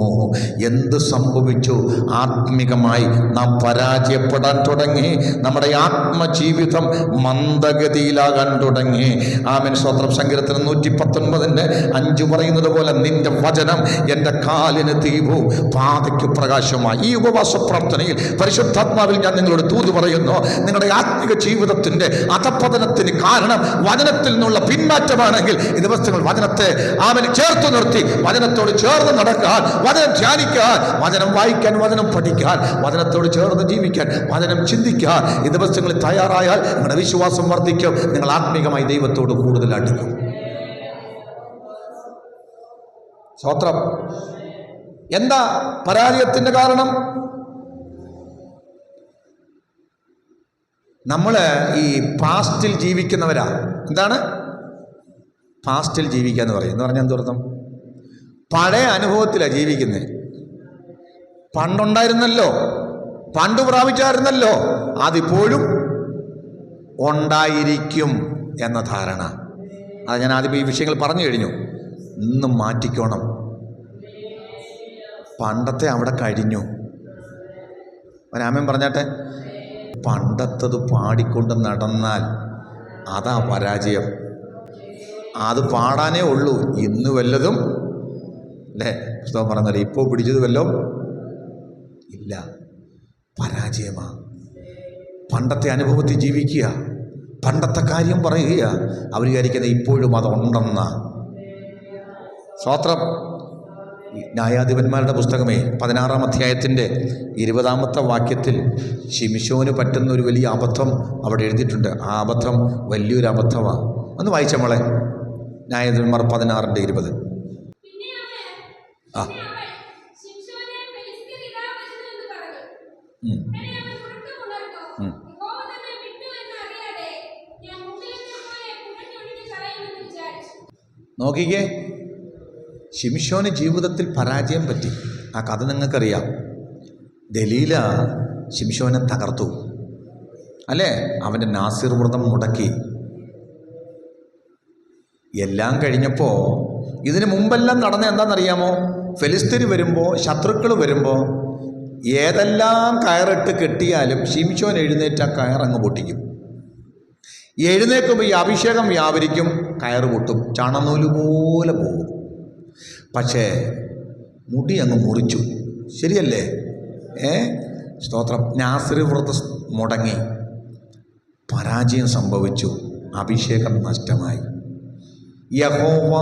എന്ത് സംഭവിച്ചു? ആത്മികമായി നാം പരാജയപ്പെടാൻ തുടങ്ങി. നമ്മുടെ ആത്മജീവിതം മന്ദഗതിയിലാകാൻ തുടങ്ങി. ആമേൻ, സ്തോത്രം. സങ്കീർത്തനം 119:5 പറയുന്നത് പോലെ നിന്റെ വചനം എൻ്റെ കാലിന് ദീപവും പാതയ്ക്ക് പ്രകാശമായി. ഈ ഉപവാസ പ്രാർത്ഥനയിൽ പരിശുദ്ധാത്മാവിൽ ഞാൻ നിങ്ങളോട് തൂത് പറയുന്നു. നിങ്ങളുടെ ആത്മിക ജീവിതത്തിൻ്റെ അധപതനത്തിന് കാരണം വചനത്തിൽ നിന്നുള്ള പിന്മാറ്റമാണെങ്കിൽ ഈ ദിവസങ്ങൾ വചനത്തെ ചേർത്ത് നിർത്തി വചനത്തോട് ചേർന്ന് നടക്കാൻ, വചനം ധ്യാനിക്കാൻ, വചനം വായിക്കാൻ, വചനം പഠിക്കാൻ, വചനത്തോട് ചേർന്ന് ജീവിക്കാൻ, വചനം ചിന്തിക്കാൻ ഈ ദിവസങ്ങളിൽ തയ്യാറായാൽ നിങ്ങളുടെ വിശ്വാസം വർദ്ധിക്കും. നിങ്ങൾ ആത്മീകമായി ദൈവത്തോട് കൂടുതൽ അടുക്കും. സ്തോത്രം. എന്താ പരാജയത്തിന്റെ കാരണം? നമ്മൾ ഈ പാസ്റ്റിൽ ജീവിക്കുന്നവരാ. എന്താണ് പാസ്റ്റിൽ ജീവിക്കുക എന്ന് പറയും? എന്ന് പറഞ്ഞാൽ എന്തർത്ഥം? പഴയ അനുഭവത്തിലാണ് ജീവിക്കുന്നത്. പണ്ടുണ്ടായിരുന്നല്ലോ, പണ്ട് പ്രാപിച്ചായിരുന്നല്ലോ, അതിപ്പോഴും ഉണ്ടായിരിക്കും എന്ന ധാരണ. അത് ഞാൻ ആദ്യം ഈ വിഷയങ്ങൾ പറഞ്ഞു കഴിഞ്ഞു. ഇന്നും മാറ്റിക്കോണം. പണ്ടത്തെ അവിടെ കഴിഞ്ഞു. ഒരാമൻ പറഞ്ഞാട്ടെ. പണ്ടത്തത് പാടിക്കൊണ്ട് നടന്നാൽ അതാ പരാജയം. അത് പാടാനേ ഉള്ളൂ. ഇന്ന് വല്ലതും അല്ലേ? പുസ്തകം പറഞ്ഞാൽ ഇപ്പോൾ പിടിച്ചത് വല്ലതും ഇല്ല. പരാജയമാ. പണ്ടത്തെ അനുഭവത്തിൽ ജീവിക്കുക, പണ്ടത്തെ കാര്യം പറയുക. അവർ വിചാരിക്കുന്നത് ഇപ്പോഴും അതുണ്ടെന്ന. സ്തോത്രം. ന്യായാധിപന്മാരുടെ പുസ്തകമേ 16-ാം അധ്യായത്തിൻ്റെ 20-ാമത്തെ വാക്യത്തിൽ ശിംശോന് പറ്റുന്ന ഒരു വലിയ അബദ്ധം അവിടെ എഴുതിയിട്ടുണ്ട്. ആ അബദ്ധം വലിയൊരു അബദ്ധമാണ്. ഒന്ന് വായിച്ച മോളെ. ന്യായാധിപന്മാർ 16:20. ആ നോക്കിക്കേ, ശിംശോന് ജീവിതത്തിൽ പരാജയം പറ്റി. ആ കഥ നിങ്ങൾക്കറിയാം. ദലീല ശിംശോനെ തകർത്തു അല്ലേ? അവൻ്റെ നാസിർ വ്രതം മുടക്കി. എല്ലാം കഴിഞ്ഞപ്പോൾ ഇതിന് മുമ്പെല്ലാം നടന്ന എന്താണെന്നറിയാമോ? ഫെലിസ്തീൻ വരുമ്പോൾ, ശത്രുക്കൾ വരുമ്പോൾ ഏതെല്ലാം കയറിട്ട് കെട്ടിയാലും ശിംശോൻ എഴുന്നേറ്റ് ആ കയറങ്ങ് പൊട്ടിക്കും. എഴുന്നേൽക്കുമ്പോൾ ഈ അഭിഷേകം വ്യാപരിക്കും, കയറ് പൊട്ടും, ചണനൂല് പോലെ പോകും. പക്ഷേ മുടി അങ്ങ് മുറിച്ചു. ശരിയല്ലേ? സ്തോത്രം. നാസിർ വ്രതം മുടങ്ങി, പരാജയം സംഭവിച്ചു, അഭിഷേകം നഷ്ടമായി. യഹോവ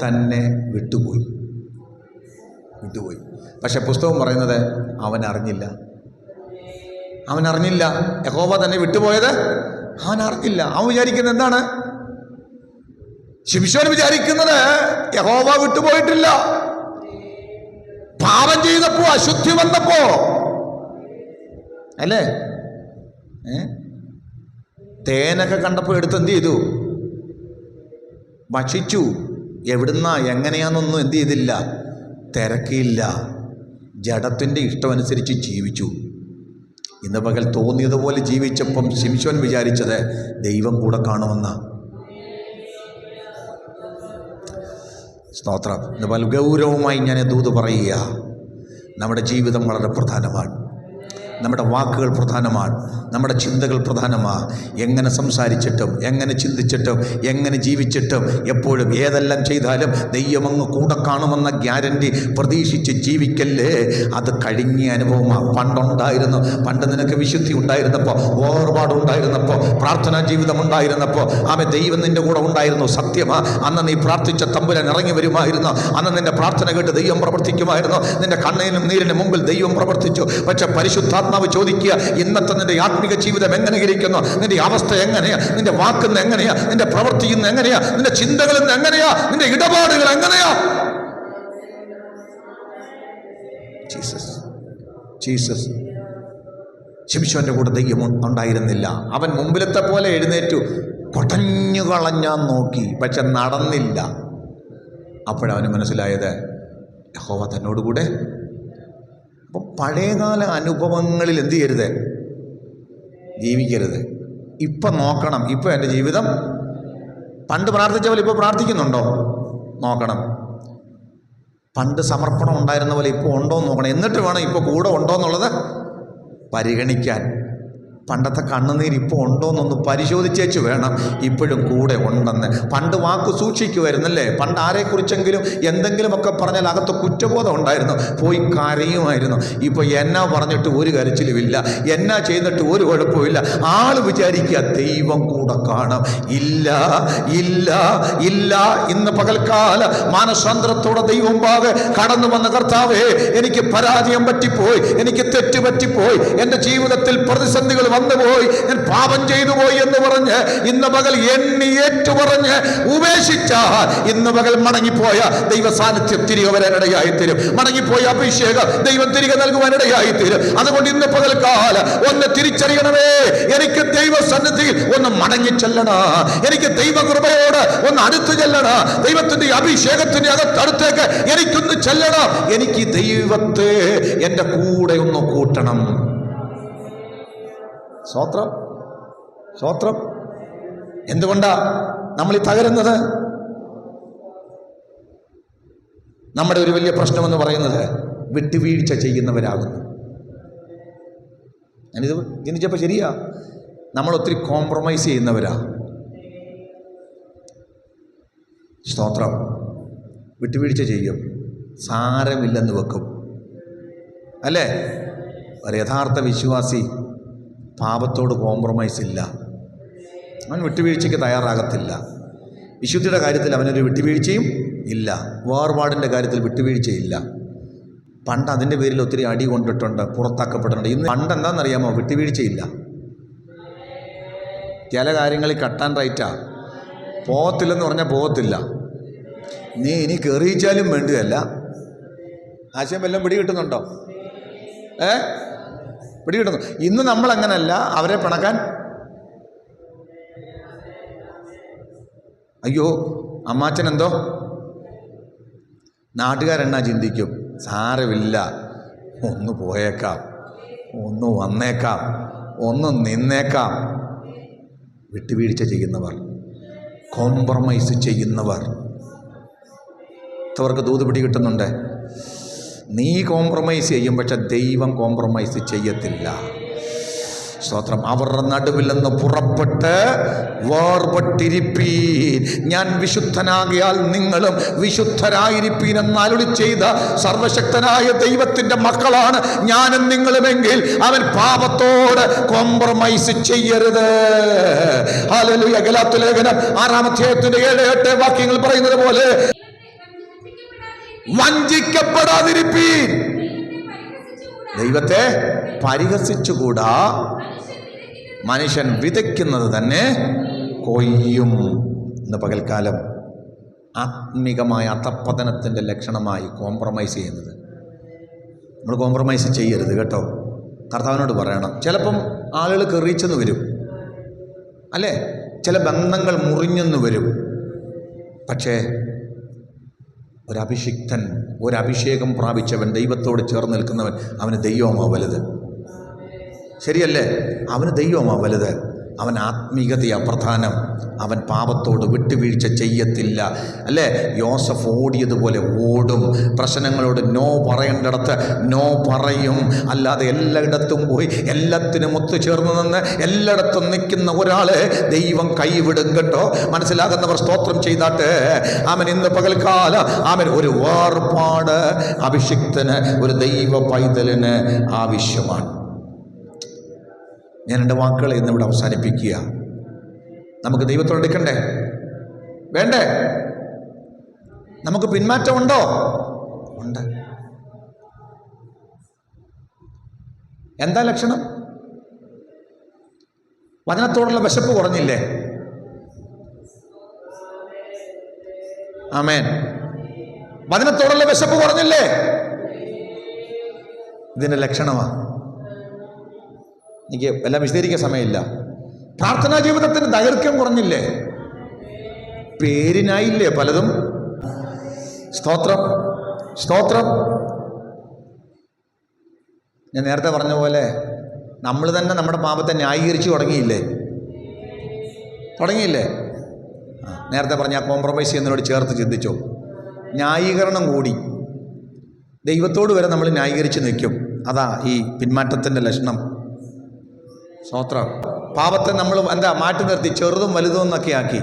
തന്നെ വിട്ടുപോയി. പക്ഷെ പുസ്തകം പറയുന്നത് അവൻ അറിഞ്ഞില്ല. യഹോവ തന്നെ വിട്ടുപോയത് അവൻ അറിഞ്ഞില്ല. അവൻ വിചാരിക്കുന്നത് എന്താണ്? ശിംശോൻ വിചാരിക്കുന്നത് യഹോവ വിട്ടുപോയിട്ടില്ല. പാപം ചെയ്തപ്പോ, അശുദ്ധി വന്നപ്പോ അല്ലേ? തേനൊക്കെ കണ്ടപ്പോൾ എടുത്ത് എന്ത് ചെയ്തു? ഭക്ഷിച്ചു. എവിടുന്നാ എങ്ങനെയാണെന്നൊന്നും എന്ത് ചെയ്തില്ല, തിരക്കിയില്ല. ജഡത്തിൻ്റെ ഇഷ്ടമനുസരിച്ച് ജീവിച്ചു. ഇന്ന് പകൽ തോന്നിയതുപോലെ ജീവിച്ചപ്പം ശിംശോൻ വിചാരിച്ചത് ദൈവം കൂടെ കാണുമെന്ന. സ്തോത്രം. ഇന്ന് പകൽ ഗൗരവമായി ഞാൻ ദൂത് പറയുക. നമ്മുടെ ജീവിതം വളരെ പ്രധാനമാണ്. നമ്മുടെ വാക്കുകൾ പ്രധാനമാണ്. നമ്മുടെ ചിന്തകൾ പ്രധാനമാണ്. എങ്ങനെ സംസാരിച്ചിട്ടും, എങ്ങനെ ചിന്തിച്ചിട്ടും, എങ്ങനെ ജീവിച്ചിട്ടും, എപ്പോഴും ഏതെല്ലാം ചെയ്താലും ദൈവമങ്ങ് കൂടെ കാണുമെന്ന ഗ്യാരണ്ടി പ്രതീക്ഷിച്ച് ജീവിക്കല്ലേ. അത് കഴിഞ്ഞ അനുഭവമാണ്. പണ്ട് നിനക്ക് വിശുദ്ധി ഉണ്ടായിരുന്നപ്പോൾ, വേർപാടുണ്ടായിരുന്നപ്പോൾ, പ്രാർത്ഥനാ ജീവിതം ഉണ്ടായിരുന്നപ്പോൾ, ദൈവം നിൻ്റെ കൂടെ ഉണ്ടായിരുന്നു. സത്യമാ. അന്ന് നീ പ്രാർത്ഥിച്ച തമ്പുരാൻ ഇറങ്ങി വരുമായിരുന്നു. അന്ന് നിൻ്റെ പ്രാർത്ഥന കേട്ട് ദൈവം പ്രവർത്തിക്കുമായിരുന്നു. നിൻ്റെ കണ്ണിനും നീരിന് മുമ്പിൽ ദൈവം പ്രവർത്തിച്ചു. പക്ഷെ പരിശുദ്ധാത്മാവ് ചോദിക്കുക, ഇന്നത്തെ നിന്റെ ആത്മിക ജീവിതം എങ്ങനെ ഇരിക്കുന്നു? നിന്റെ അവസ്ഥ എങ്ങനെയാ? നിന്റെ വാക്കുന്ന എങ്ങനെയാ? നിന്റെ പ്രവർത്തിക്കുന്ന എങ്ങനെയാ? നിന്റെ ചിന്തകളിൽ നിന്ന് എങ്ങനെയാ? നിന്റെ ഇടപാടുകൾ എങ്ങനെയാ? ജീസസ്. ശിംശോന്റെ കൂടെ ദൈവം ഉണ്ടായിരുന്നില്ല. അവൻ മുമ്പിലത്തെ പോലെ എഴുന്നേറ്റു, കൊടഞ്ഞു കളഞ്ഞാൻ നോക്കി, പക്ഷെ നടന്നില്ല. അപ്പോഴവന് മനസ്സിലായത് യഹോവ തന്നോടുകൂടെ. അപ്പം പഴയകാല അനുഭവങ്ങളിൽ എന്ത് ചെയ്യരുത്? ജീവിക്കരുത്. ഇപ്പം നോക്കണം, ഇപ്പം എൻ്റെ ജീവിതം പണ്ട് പ്രാർത്ഥിച്ച പോലെ ഇപ്പോൾ പ്രാർത്ഥിക്കുന്നുണ്ടോ? നോക്കണം. പണ്ട് സമർപ്പണം ഉണ്ടായിരുന്ന പോലെ ഇപ്പോൾ ഉണ്ടോ എന്ന് നോക്കണം. എന്നിട്ട് വേണം ഇപ്പോൾ കൂടെ ഉണ്ടോ എന്നുള്ളത് പരിഗണിക്കാൻ. പണ്ടത്തെ കണ്ണുനീര് ഇപ്പോൾ ഉണ്ടോ എന്നൊന്ന് പരിശോധിച്ചേച്ച് വേണം ഇപ്പോഴും കൂടെ ഉണ്ടെന്ന്. പണ്ട് വാക്ക് സൂക്ഷിക്കുമായിരുന്നല്ലേ? പണ്ട് ആരെക്കുറിച്ചെങ്കിലും എന്തെങ്കിലുമൊക്കെ പറഞ്ഞാൽ അകത്ത് കുറ്റബോധം ഉണ്ടായിരുന്നു, പോയി കരയുമായിരുന്നു. ഇപ്പോൾ എന്നാ പറഞ്ഞിട്ട് ഒരു കരച്ചിലുമില്ല, എന്നാ ചെയ്തിട്ട് ഒരു കുഴപ്പമില്ല. ആള് വിചാരിക്കുക ദൈവം കൂടെ കാണും. ഇല്ല ഇല്ല ഇല്ല. ഇന്ന് പകൽക്കാല മാനസാന്തരത്തോടെ ദൈവം പാകെ കടന്നു വന്ന കർത്താവേ, എനിക്ക് പരാജയം പറ്റിപ്പോയി, എനിക്ക് തെറ്റ് പറ്റിപ്പോയി, എൻ്റെ ജീവിതത്തിൽ പ്രതിസന്ധികൾ വന്നുപോയി, ഞാൻ പാപം ചെയ്തു പോയി എന്ന് പറഞ്ഞ് ഇന്ന് പകൽ എണ്ണി ഏറ്റുപറഞ്ഞ് ഉപേക്ഷിച്ചാൽ ഇന്ന് പകൽ മടങ്ങിപ്പോയ ദൈവ സാന്നിധ്യം തിരികെ വരാനിടയായിത്തീരും. മടങ്ങിപ്പോയ അഭിഷേകം ദൈവം തിരികെ നൽകുവാനിടയായിത്തീരും. അതുകൊണ്ട് ഇന്ന് പകൽക്കാല ഒന്ന് തിരിച്ചറിയണമേ, എനിക്ക് ദൈവ സന്നിധിയിൽ ഒന്ന് മടങ്ങി ചെല്ലണം, എനിക്ക് ദൈവകൃപയോട് ഒന്ന് അടുത്ത് ചെല്ലണം, ദൈവത്തിന്റെ അഭിഷേകത്തിന്റെ അകത്തടുത്തേക്ക് എനിക്കൊന്ന് ചെല്ലണം, എനിക്ക് ദൈവത്തെ എൻ്റെ കൂടെ ഒന്ന് കൂട്ടണം. സ്തോത്രം, സ്തോത്രം. എന്തുകൊണ്ടാ നമ്മൾ ഈ തകരുന്നത്? നമ്മുടെ ഒരു വലിയ പ്രശ്നമെന്ന് പറയുന്നത് വിട്ടുവീഴ്ച ചെയ്യുന്നവരാകുന്നു. ഞാനിത് ചിന്തിച്ചപ്പോൾ ശരിയാ, നമ്മൾ ഒത്തിരി കോംപ്രമൈസ് ചെയ്യുന്നവരാ. സ്തോത്രം. വിട്ടുവീഴ്ച ചെയ്യും, സാരമില്ലെന്ന് വെക്കും, അല്ലേ? ഒരു യഥാർത്ഥ വിശ്വാസി പാപത്തോട് കോംപ്രമൈസ് ഇല്ല, അവൻ വിട്ടുവീഴ്ചയ്ക്ക് തയ്യാറാകത്തില്ല. വിശുദ്ധിയുടെ കാര്യത്തിൽ അവനൊരു വിട്ടുവീഴ്ചയും ഇല്ല, വേർപാടിൻ്റെ കാര്യത്തിൽ വിട്ടുവീഴ്ചയില്ല. പണ്ട് അതിൻ്റെ പേരിൽ ഒത്തിരി അടി കൊണ്ടിട്ടുണ്ട്, പുറത്താക്കപ്പെട്ടിട്ടുണ്ട്. ഇന്ന് പണ്ട് എന്താണെന്നറിയാമോ? വിട്ടുവീഴ്ചയില്ല. ചില കാര്യങ്ങളിൽ കട്ടാൻ റൈറ്റാ, പോകത്തില്ലെന്ന് പറഞ്ഞാൽ പോകത്തില്ല. നീ ഇനി കയറിയിച്ചാലും വേണ്ടിയല്ല. ആശയം വല്ലതും പിടി കിട്ടുന്നുണ്ടോ? പിടികിട്ടുന്നു. ഇന്ന് നമ്മളങ്ങനല്ല, അവരെ പിണക്കാൻ അയ്യോ അമ്മാച്ചൻ എന്തോ, നാട്ടുകാരെന്നാ ചിന്തിക്കും, സാരമില്ല, ഒന്ന് പോയേക്കാം, ഒന്ന് വന്നേക്കാം, ഒന്ന് നിന്നേക്കാം. വിട്ടുവീഴ്ച ചെയ്യുന്നവർ, കോംപ്രമൈസ് ചെയ്യുന്നവർ, അവർക്ക് ദൂത് പിടികിട്ടുന്നുണ്ട്. നീ കോംപ്രമൈസ് ചെയ്യും, പക്ഷെ ദൈവം കോംപ്രമൈസ് ചെയ്യത്തില്ല. സ്തോത്രം. അവരുടെ നടുവിൽ നിന്ന് പുറപ്പെട്ട് വേർപെട്ടിരിപ്പീൻ, ഞാൻ വിശുദ്ധനാകിയാൽ നിങ്ങളും വിശുദ്ധരായിരിപ്പീൻ എന്നരുളി ചെയ്ത സർവശക്തനായ ദൈവത്തിന്റെ മക്കളാണ് ഞാനും നിങ്ങളുമെങ്കിൽ അവൻ പാപത്തോട് കോംപ്രമൈസ് ചെയ്യരുത്. ഹല്ലേലൂയ. ഗലാത്യ ലേഖനം 6-ാം അധ്യായത്തിന്റെ 7-8 വാക്യങ്ങൾ പറയുന്നത് പോലെ വഞ്ചിക്കപ്പെടാതിരിപ്പീൻ. ദൈവത്തെ പരിഹസിച്ചുകൂടാ. മനുഷ്യൻ വിതയ്ക്കുന്നത് തന്നെ കൊയ്യും. ഇന്ന് പകൽക്കാലം ആത്മീകമായ അധപ്പതനത്തിൻ്റെ ലക്ഷണമായി കോംപ്രമൈസ് ചെയ്യുന്നത്. നമ്മൾ കോംപ്രമൈസ് ചെയ്യരുത് കേട്ടോ. കർത്താവിനോട് പറയണം. ചിലപ്പം ആളുകൾ കെറിച്ചെന്ന് വരും, അല്ലേ? ചില ബന്ധങ്ങൾ മുറിഞ്ഞെന്ന് വരും. പക്ഷേ ഒരഭിഷിക്തൻ, ഒരഭിഷേകം പ്രാപിച്ചവൻ, ദൈവത്തോട് ചേർന്ന് നിൽക്കുന്നവൻ, അവന് ദൈവമാ വലുത്. ശരിയല്ലേ? അവന് ദൈവമാ വലുത്. അവൻ ആത്മീകതയാ പ്രധാനം. അവൻ പാപത്തോട് വിട്ടുവീഴ്ച ചെയ്യത്തില്ല, അല്ലേ? യോസഫ് ഓടിയതുപോലെ ഓടും. പ്രശ്നങ്ങളോട് നോ പറയേണ്ടിടത്ത് നോ പറയും. അല്ലാതെ എല്ലായിടത്തും പോയി എല്ലാത്തിനും ഒത്തുചേർന്ന് നിന്ന് എല്ലായിടത്തും നിൽക്കുന്ന ഒരാളെ ദൈവം കൈവിടും കേട്ടോ. മനസ്സിലാകുന്നവർ സ്തോത്രം ചെയ്താട്ട്. അവൻ ഇന്ന് പകൽക്കാല അവൻ ഒരു വേർപാട് അഭിഷിക്തന്, ഒരു ദൈവ പൈതലിന് ആവശ്യമാണ്. ഞാൻ എൻ്റെ വാക്കുകളെ ഇന്നിവിടെ അവസാനിപ്പിക്കുക. നമുക്ക് ദൈവത്തോട് എടുക്കണ്ടേ? വേണ്ടേ? നമുക്ക് പിന്മാറ്റമുണ്ടോ? ഉണ്ട്. എന്താ ലക്ഷണം? വചനത്തോടുള്ള വിശപ്പ് കുറഞ്ഞില്ലേ? ആമേൻ. വചനത്തോടുള്ള വിശപ്പ് കുറഞ്ഞില്ലേ? ഇതിൻ്റെ ലക്ഷണമാണ്. എനിക്ക് എല്ലാം വിശദീകരിക്കാൻ സമയമില്ല. പ്രാർത്ഥനാ ജീവിതത്തിന് ദൈർഘ്യം കുറഞ്ഞില്ലേ? പേരിനായില്ലേ പലതും? സ്തോത്രം, സ്തോത്രം. ഞാൻ നേരത്തെ പറഞ്ഞ പോലെ നമ്മൾ തന്നെ നമ്മുടെ പാപത്തെ ന്യായീകരിച്ചു തുടങ്ങിയില്ലേ? നേരത്തെ പറഞ്ഞ ആ കോംപ്രമൈസ് ചെയ്യുന്നതിനോട് ചേർത്ത് ചിന്തിച്ചോ. ന്യായീകരണം കൂടി. ദൈവത്തോട് വരെ നമ്മൾ ന്യായീകരിച്ച് നിൽക്കും. അതാ ഈ പിന്മാറ്റത്തിൻ്റെ ലക്ഷണം. സ്തോത്രം. പാപത്തെ നമ്മൾ മാറ്റി നിർത്തി ചെറുതും വലുതും എന്നൊക്കെ ആക്കി,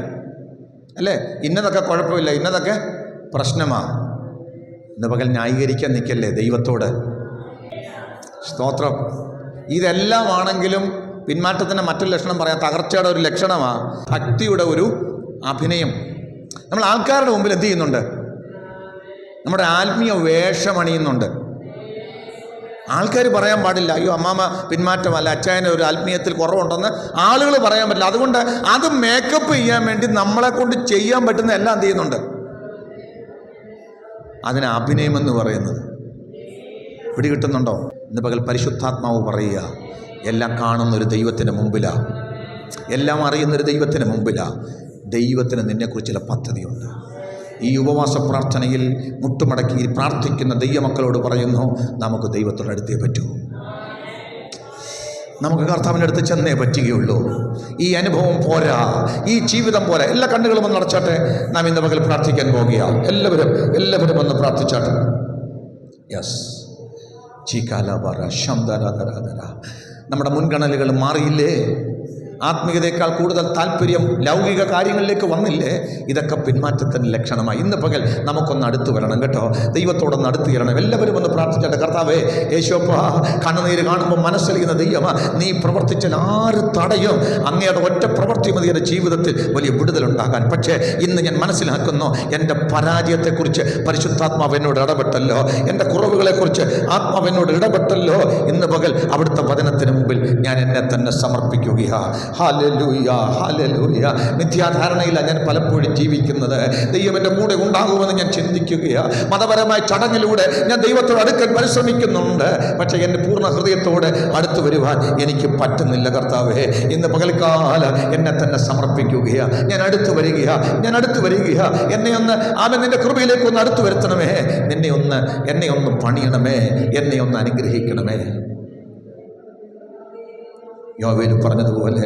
അല്ലേ? ഇന്നതൊക്കെ കുഴപ്പമില്ല, ഇന്നതൊക്കെ പ്രശ്നമാണ്. ഇന്ന് പകൽ ന്യായീകരിക്കാൻ നിൽക്കല്ലേ ദൈവത്തോട്. സ്തോത്രം. ഇതെല്ലാം ആണെങ്കിലും പിന്മാറ്റത്തിൻ്റെ മറ്റൊരു ലക്ഷണം പറയാം, തകർച്ചയുടെ ഒരു ലക്ഷണമാണ് ഭക്തിയുടെ ഒരു അഭിനയം. നമ്മൾ ആൾക്കാരുടെ മുമ്പിൽ എന്ത് ചെയ്യുന്നുണ്ട്? നമ്മുടെ ആത്മീയ വേഷമണിയുന്നുണ്ട്. ആൾക്കാർ പറയാൻ പാടില്ല, അയ്യോ അമ്മാമ പിന്മാറ്റമല്ല, അച്ചായന് ഒരു ആത്മീയത്തിൽ കുറവുണ്ടെന്ന് ആളുകൾ പറയാൻ പറ്റില്ല. അതുകൊണ്ട് അത് മേക്കപ്പ് ചെയ്യാൻ വേണ്ടി നമ്മളെ കൊണ്ട് ചെയ്യാൻ പറ്റുന്ന എല്ലാം എന്ത് ചെയ്യുന്നുണ്ട്? അതിന് അഭിനയമെന്ന് പറയുന്നത്. പിടികിട്ടുന്നുണ്ടോ? ഇന്ന് പകൽ പരിശുദ്ധാത്മാവ് പറയുക, എല്ലാം കാണുന്നൊരു ദൈവത്തിന് മുമ്പിലാണ്, എല്ലാം അറിയുന്നൊരു ദൈവത്തിന് മുമ്പിലാണ്. ദൈവത്തിന് നിന്നെക്കുറിച്ച് ചില പദ്ധതിയുണ്ട്. ഈ ഉപവാസ പ്രാർത്ഥനയിൽ മുട്ടുമടക്കി പ്രാർത്ഥിക്കുന്ന ദൈവമക്കളോട് പറയുന്നു, നമുക്ക് ദൈവത്തോട് അടുത്തേ പറ്റൂ, നമുക്ക് കർത്താവിൻ്റെ അടുത്ത് ചെന്നേ പറ്റുകയുള്ളൂ. ഈ അനുഭവം പോരാ, ഈ ജീവിതം പോരാ. എല്ലാ കണ്ണുകളും ഒന്ന് അടച്ചാട്ടെ. നാം ഇന്ന് പകൽ പ്രാർത്ഥിക്കാൻ പോകുകയാണ്. എല്ലാവരും ഒന്ന് പ്രാർത്ഥിച്ചാട്ടെ. യെസ്. ചീക്കാലബറ ശംദരധരധര. നമ്മുടെ മുൻഗണനകൾ മാറിയില്ലേ? ആത്മീയതയേക്കാൾ കൂടുതൽ താല്പര്യം ലൗകിക കാര്യങ്ങളിലേക്ക് വന്നില്ലേ? ഇതൊക്കെ പിന്മാറ്റത്തിൻ്റെ ലക്ഷണമായി. ഇന്ന് പകൽ നമുക്കൊന്ന് അടുത്ത് വരണം കേട്ടോ. ദൈവത്തോടൊന്ന് അടുത്ത് വരണം. എല്ലാവരും ഒന്ന് പ്രാർത്ഥിച്ചട്ടെ. കർത്താവേ, യേശോപ്പ, കണ്ണുനീര് കാണുമ്പോൾ മനസ്സലിയുന്ന ദൈവമാ, നീ പ്രവർത്തിച്ചാൽ ആര് തടയും? അങ്ങയുടെ ഒറ്റ പ്രവൃത്തി മതി എൻ്റെ ജീവിതത്തിൽ വലിയ വിടുതലുണ്ടാകാൻ. പക്ഷേ ഇന്ന് ഞാൻ മനസ്സിലാക്കുന്നു, എൻ്റെ പരാജയത്തെക്കുറിച്ച് പരിശുദ്ധാത്മാവ് എന്നോട് ഇടപെട്ടല്ലോ, എൻ്റെ കുറവുകളെക്കുറിച്ച് ആത്മാവ് എന്നോട് ഇടപെട്ടല്ലോ. ഇന്ന് പകൽ അവിടുത്തെ വചനത്തിന് മുമ്പിൽ ഞാൻ എന്നെ തന്നെ സമർപ്പിക്കുകയാണ്. Hallelujah, hallelujah. മിഥ്യാധാരണയിലാണ് ഞാൻ പലപ്പോഴും ജീവിക്കുന്നത്. ദൈവം എൻ്റെ കൂടെ ഉണ്ടാകുമെന്ന് ഞാൻ ചിന്തിക്കുകയാണ്. മതപരമായ ചടങ്ങിലൂടെ ഞാൻ ദൈവത്തോട് അടുക്കാൻ പരിശ്രമിക്കുന്നുണ്ട്. പക്ഷേ എൻ്റെ പൂർണ്ണ ഹൃദയത്തോട് അടുത്ത് വരുവാൻ എനിക്ക് പറ്റുന്നില്ല. കർത്താവേ, ഇന്ന് പകൽക്കാലം എന്നെ തന്നെ സമർപ്പിക്കുകയാണ്. ഞാൻ അടുത്ത് വരികയാ. എന്നെ ഒന്ന് നിന്റെ കൃപയിലേക്ക് ഒന്ന് അടുത്ത് വരുത്തണമേ. എന്നെ ഒന്ന് പണിയണമേ. എന്നെ ഒന്ന് അനുഗ്രഹിക്കണമേ. യോവേൽ പറഞ്ഞതുപോലെ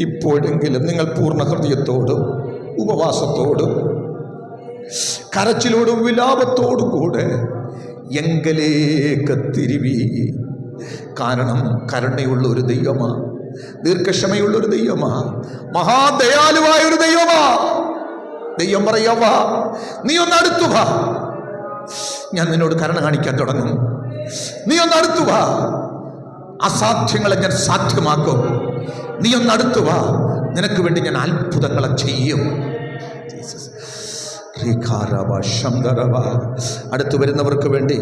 ഇപ്പോഴെങ്കിലും നിങ്ങൾ പൂർണ്ണ ഹൃദയത്തോടും ഉപവാസത്തോടും കരച്ചിലോടും വിലാപത്തോടും കൂടെ എങ്കലേക്ക് തിരുവി. കാരണം കരുണയുള്ള ഒരു ദൈവമാ, ദീർഘക്ഷമയുള്ള ഒരു ദൈവമാ, മഹാദയാലുവായ ഒരു ദൈവമാ. ദൈവം പറയാ, നീ ഒന്ന് അടുത്തു വാ, ഞാൻ നിന്നോട് കരുണ കാണിക്കാൻ തുടങ്ങും. നീ ഒന്ന് അടുത്തു വാ, അസാധ്യങ്ങളെ ഞാൻ സാധ്യമാക്കും. നീ ഒന്ന് അടുത്തു വാ, നിനക്ക് വേണ്ടി ഞാൻ അത്ഭുതങ്ങളെ ചെയ്യും. അടുത്തു വരുന്നവർക്ക് വേണ്ടി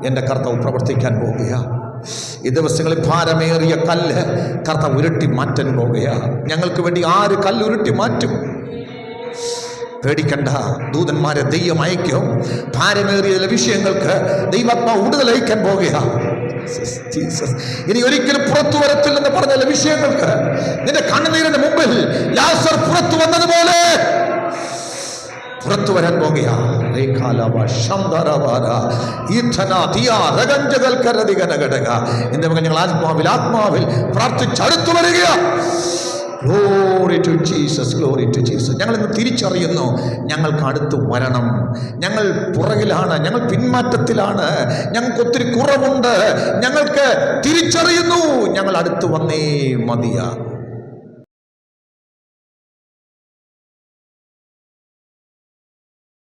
എൻ്റെ കർത്താവ് പ്രവർത്തിക്കാൻ പോകുക. ഈ ദിവസങ്ങളിൽ ഭാരമേറിയ കല്ല് കർത്താവ് ഉരുട്ടി മാറ്റാൻ പോകുക. ഞങ്ങൾക്ക് വേണ്ടി ആര് കല്ല് ഉരുട്ടി മാറ്റും? പേടിക്കണ്ട, ദൂതന്മാരെ ദൈവം അയക്കും. ഭാരമേറിയ വിഷയങ്ങൾക്ക് ദൈവാത്മാവ് വിടുതലയക്കാൻ പോകുക. ഇനി ഒരിക്കലും പുറത്തു വരത്തില്ലെന്ന് പറഞ്ഞ വിഷയങ്ങൾക്ക് നിന്റെ കണ്ണുനീരിന്റെ മുമ്പിൽ ലാസർ പുറത്തു വന്നതുപോലെ പുറത്തു വരാൻ പോകുക. ഞങ്ങൾ ആത്മാവിൽ പ്രാർത്ഥിച്ചടുത്തു വരിക. Glory to Jesus, glory to Jesus. ഞങ്ങളിന്ന് തിരിച്ചറിയുന്നു, ഞങ്ങൾക്ക് അടുത്ത് വരണം. ഞങ്ങൾ പുറകിലാണ്, ഞങ്ങൾ പിന്മാറ്റത്തിലാണ്, ഞങ്ങൾക്ക് ഒത്തിരി കുറവുണ്ട്. ഞങ്ങൾക്ക് തിരിച്ചറിയുന്നു, ഞങ്ങൾ അടുത്ത് വന്നേ മതിയാ.